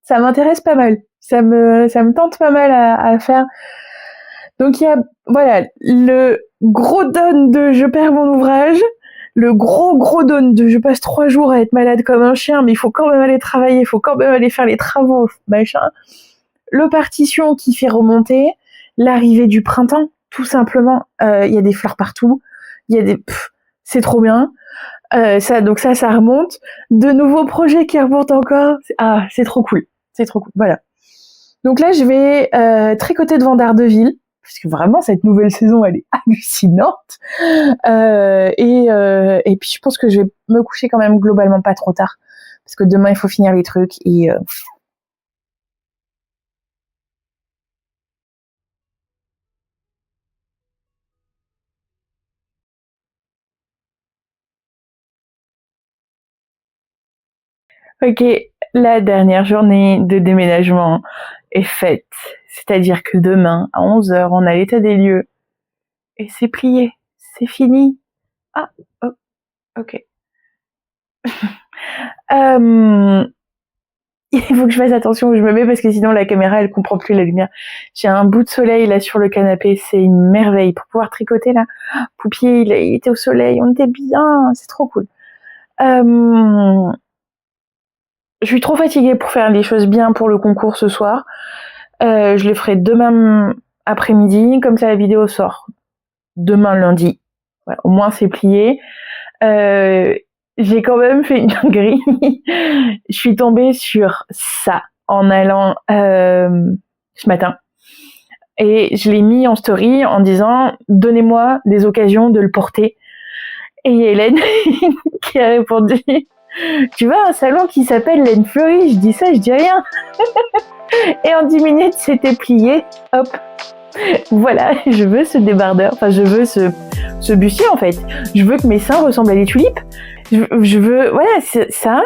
ça m'intéresse pas mal. Ça me tente pas mal à faire. Donc il y a, voilà, le gros don de je perds mon ouvrage, le gros don de je passe 3 jours à être malade comme un chien, mais il faut quand même aller travailler, il faut quand même aller faire les travaux, machin. Le partition qui fait remonter, l'arrivée du printemps, tout simplement. Il y a des fleurs partout, il y a c'est trop bien. Donc ça remonte. De nouveaux projets qui remontent encore. C'est trop cool. C'est trop cool. Voilà. Donc là, je vais tricoter devant Daredevil, parce que vraiment, cette nouvelle saison, elle est hallucinante. Et puis, je pense que je vais me coucher quand même globalement pas trop tard, parce que demain, il faut finir les trucs. Ok, la dernière journée de déménagement est faite. C'est-à-dire que demain, à 11h, on a l'état des lieux. Et c'est plié. C'est fini. Ah, oh, ok. Il faut que je fasse attention où je me mets parce que sinon la caméra elle comprend plus la lumière. J'ai un bout de soleil là sur le canapé, c'est une merveille pour pouvoir tricoter là. Poupier il était au soleil, on était bien, c'est trop cool. Je suis trop fatiguée pour faire les choses bien pour le concours ce soir. Je le ferai demain après-midi, comme ça la vidéo sort demain lundi. Ouais, au moins c'est plié. J'ai quand même fait une dinguerie. Je suis tombée sur ça en allant ce matin. Et je l'ai mis en story en disant « Donnez-moi des occasions de le porter ». Et il y a Hélène qui a répondu « Tu vois, un salon qui s'appelle Laine Fleury, je dis ça, je dis rien ». Et en 10 minutes, c'était plié. Hop. Voilà, je veux ce débardeur. Enfin, je veux ce bustier, en fait. Je veux que mes seins ressemblent à des tulipes. Je veux... Voilà, c'est ça.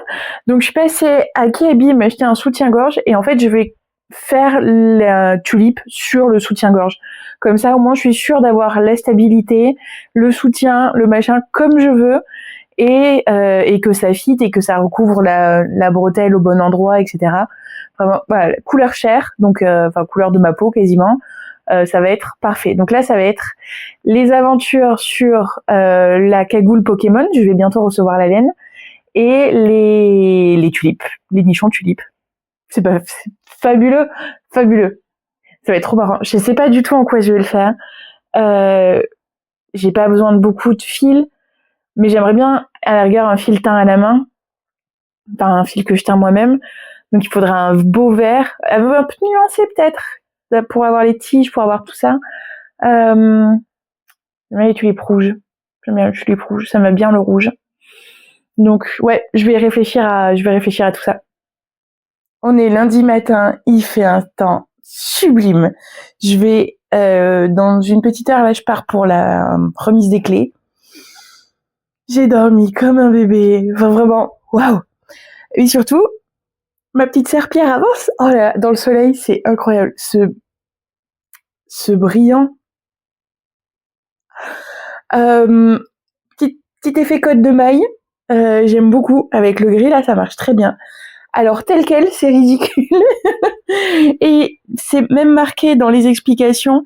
Donc, je suis passée à Kiabi m'acheter un soutien-gorge. Et en fait, je vais faire la tulipe sur le soutien-gorge. Comme ça, au moins, je suis sûre d'avoir la stabilité, le soutien, le machin, comme je veux. Et que ça fit et que ça recouvre la bretelle au bon endroit, etc. Vraiment, voilà, couleur chair, donc couleur de ma peau quasiment. Ça va être parfait. Donc là, ça va être les aventures sur la cagoule Pokémon. Je vais bientôt recevoir la laine et les tulipes, les nichons tulipes. C'est fabuleux, fabuleux. Ça va être trop marrant. Je sais pas du tout en quoi je vais le faire. J'ai pas besoin de beaucoup de fils, mais j'aimerais bien à la rigueur un fil teint à la main, enfin un fil que je teins moi-même. Donc il faudra un beau vert, un peu nuancé peut-être, pour avoir les tiges, pour avoir tout ça. J'aime bien les tulipes rouges. J'aime bien les tulipes rouges, ça me va bien le rouge. Donc ouais, je vais réfléchir à tout ça. On est lundi matin, il fait un temps sublime. Je vais dans une petite heure là, je pars pour la remise des clés. J'ai dormi comme un bébé, enfin vraiment, waouh. Et surtout, ma petite serpillère avance. Oh là, dans le soleil, c'est incroyable. Ce brillant. Petit effet code de maille. J'aime beaucoup. Avec le gris, là, ça marche très bien. Alors tel quel, c'est ridicule. Et c'est même marqué dans les explications,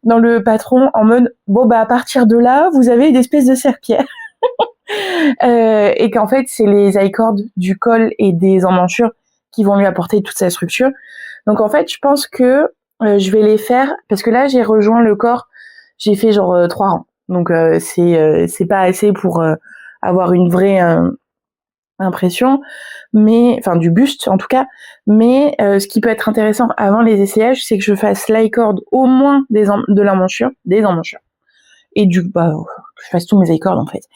dans le patron, en mode bon bah à partir de là, vous avez une espèce de serpillère. Et qu'en fait c'est les I-cords du col et des emmanchures qui vont lui apporter toute sa structure. Donc en fait je pense que je vais les faire parce que là j'ai rejoint le corps, j'ai fait genre 3 rangs. Donc c'est pas assez pour avoir une vraie impression, mais enfin du buste en tout cas. Mais ce qui peut être intéressant avant les essayages, c'est que je fasse l'I-cord au moins de l'emmanchure, des emmanchures, et que je fasse tous mes I-cords en fait,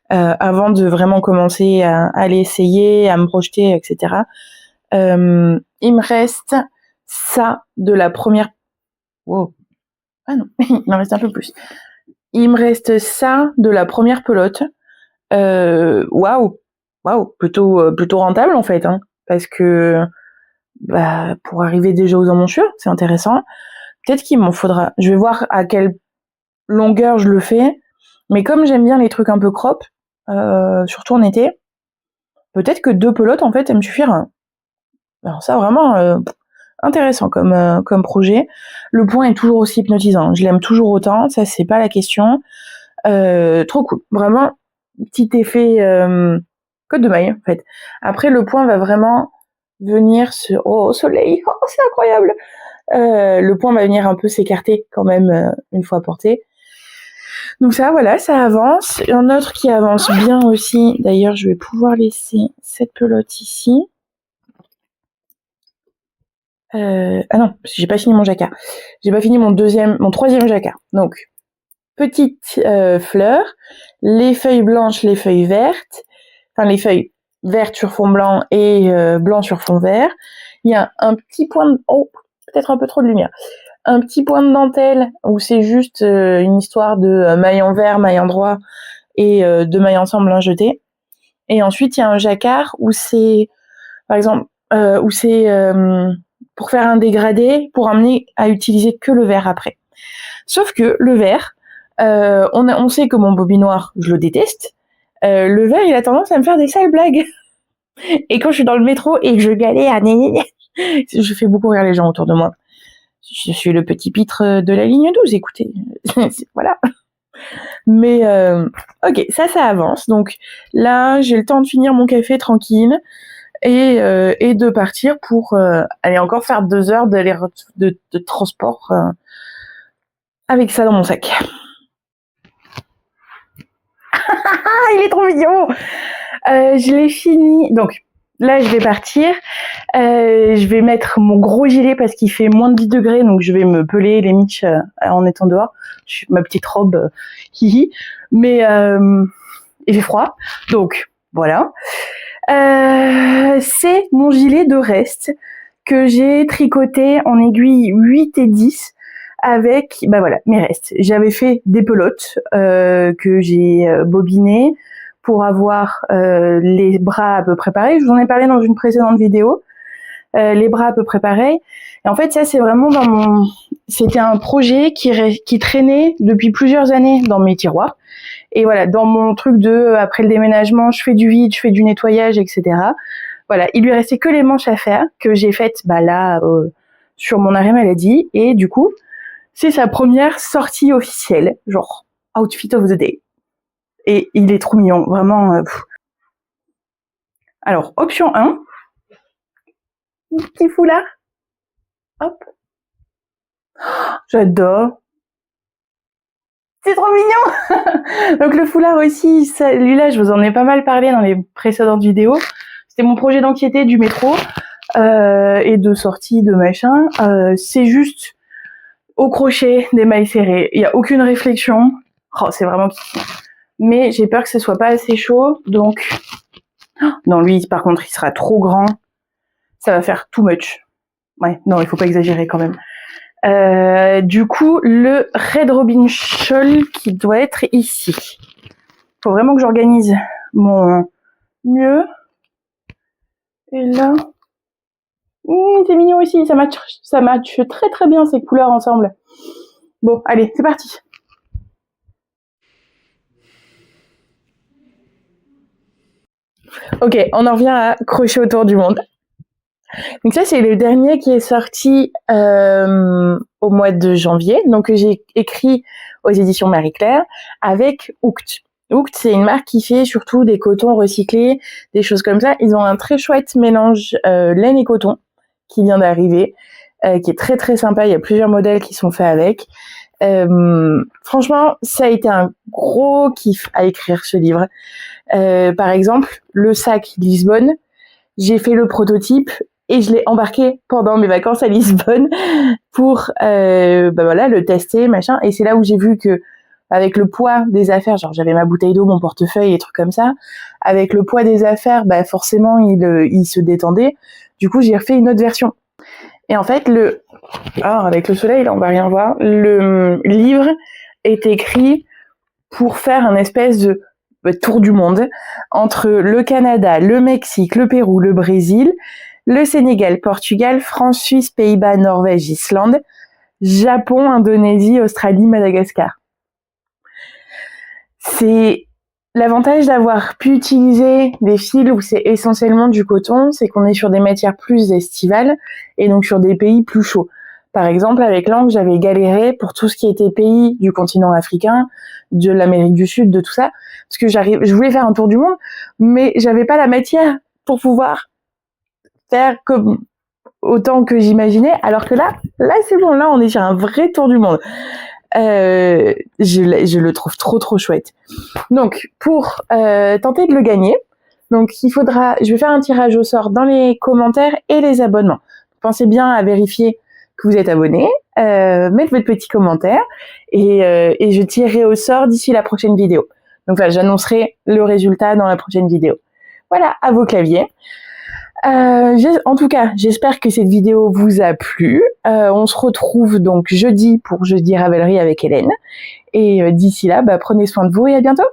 avant de vraiment commencer à l'essayer, à me projeter, etc. Il me reste ça de la première. Wow. Ah non, il m'en reste un peu plus. Il me reste ça de la première pelote. Waouh, plutôt rentable en fait, hein, parce que pour arriver déjà aux emmanchures, c'est intéressant. Peut-être qu'il m'en faudra. Je vais voir à quelle longueur je le fais, mais comme j'aime bien les trucs un peu crop, surtout en été, peut-être que 2 pelotes en fait, ça me suffira. Alors ça vraiment intéressant comme projet. Le point est toujours aussi hypnotisant. Je l'aime toujours autant, ça c'est pas la question. Trop cool, vraiment petit effet côte de maille en fait. Après le point va vraiment venir au soleil, oh c'est incroyable. Le point va venir un peu s'écarter quand même une fois porté. Donc ça voilà, ça avance. Un autre qui avance bien aussi, d'ailleurs je vais pouvoir laisser cette pelote ici. Ah non, parce que j'ai pas fini mon jacquard. J'ai pas fini mon troisième jacquard. Donc petite fleur, les feuilles blanches, les feuilles vertes, enfin les feuilles vertes sur fond blanc et blanc sur fond vert. Il y a un petit point de... Oh, peut-être un peu trop de lumière. Un petit point de dentelle où c'est juste une histoire de maille en vert, maille en droit et deux mailles ensemble, un jeté. Et ensuite, il y a un jacquard où c'est, par exemple, où c'est pour faire un dégradé, pour amener à utiliser que le vert après. Sauf que le vert, on sait que mon bobinoir, je le déteste. Le vert, il a tendance à me faire des sales blagues. Et quand je suis dans le métro et que je galère, je fais beaucoup rire les gens autour de moi. Je suis le petit pitre de la ligne 12, écoutez. Voilà. Mais ok, ça avance. Donc là, j'ai le temps de finir mon café tranquille et de partir pour aller encore faire 2 heures de transport avec ça dans mon sac. Ah, il est trop mignon. Je l'ai fini. Donc là, je vais partir. Je vais mettre mon gros gilet parce qu'il fait moins de 10 degrés, donc je vais me peler les miches en étant dehors. Ma petite robe, hihi. Mais il fait froid, donc voilà. C'est mon gilet de reste que j'ai tricoté en aiguille 8 et 10 avec mes restes. J'avais fait des pelotes que j'ai bobinées pour avoir les bras à peu près pareils. Je vous en ai parlé dans une précédente vidéo. Les bras à peu près pareils. Et en fait, ça, c'est vraiment c'était un projet qui traînait depuis plusieurs années dans mes tiroirs. Et voilà, dans mon truc après le déménagement, je fais du vide, je fais du nettoyage, etc. Voilà, il lui restait que les manches à faire, que j'ai faites là, sur mon arrêt maladie. Et du coup, c'est sa première sortie officielle, genre outfit of the day. Et il est trop mignon, vraiment. Alors, option 1, petit foulard. Hop. J'adore. C'est trop mignon. Donc le foulard aussi, celui-là, je vous en ai pas mal parlé dans les précédentes vidéos. C'était mon projet d'anxiété du métro et de sortie de machin. C'est juste au crochet, des mailles serrées. Il n'y a aucune réflexion. Oh, c'est vraiment kiffant. Mais j'ai peur que ce soit pas assez chaud, donc... Non, lui, par contre, il sera trop grand. Ça va faire too much. Ouais, non, il faut pas exagérer quand même. Du coup, le Red Robin Shawl qui doit être ici. Faut vraiment que j'organise mon mieux. Et là... c'est mignon aussi, ça match très très bien ces couleurs ensemble. Bon, allez, c'est parti. Ok, on en revient à crochet autour du monde. Donc ça, c'est le dernier qui est sorti au mois de janvier, donc que j'ai écrit aux éditions Marie-Claire avec Houct. Houct, c'est une marque qui fait surtout des cotons recyclés, des choses comme ça. Ils ont un très chouette mélange laine et coton qui vient d'arriver, qui est très très sympa. Il y a plusieurs modèles qui sont faits avec. Franchement, ça a été un gros kiff à écrire ce livre. Par exemple, le sac Lisbonne, j'ai fait le prototype et je l'ai embarqué pendant mes vacances à Lisbonne pour voilà, le tester, machin. Et c'est là où j'ai vu que avec le poids des affaires, genre j'avais ma bouteille d'eau, mon portefeuille et trucs comme ça, avec le poids des affaires, forcément il se détendait. Du coup, j'ai refait une autre version. Et en fait, avec le soleil, là, on va rien voir. Le livre est écrit pour faire un espèce de tour du monde entre le Canada, le Mexique, le Pérou, le Brésil, le Sénégal, Portugal, France, Suisse, Pays-Bas, Norvège, Islande, Japon, Indonésie, Australie, Madagascar. C'est l'avantage d'avoir pu utiliser des fils où c'est essentiellement du coton, c'est qu'on est sur des matières plus estivales et donc sur des pays plus chauds. Par exemple, avec l'angle, j'avais galéré pour tout ce qui était pays du continent africain, de l'Amérique du Sud, de tout ça, parce que je voulais faire un tour du monde, mais j'avais pas la matière pour pouvoir faire comme autant que j'imaginais, alors que là c'est bon, là on est sur un vrai tour du monde. Je le trouve trop chouette. Donc pour tenter de le gagner, je vais faire un tirage au sort dans les commentaires et les abonnements. Pensez bien à vérifier que vous êtes abonné, mettez votre petit commentaire et je tirerai au sort d'ici la prochaine vidéo. Donc j'annoncerai le résultat dans la prochaine vidéo. Voilà, à vos claviers. En tout cas, j'espère que cette vidéo vous a plu. On se retrouve donc jeudi pour Jeudi Ravelry avec Hélène. Et d'ici là, prenez soin de vous et à bientôt.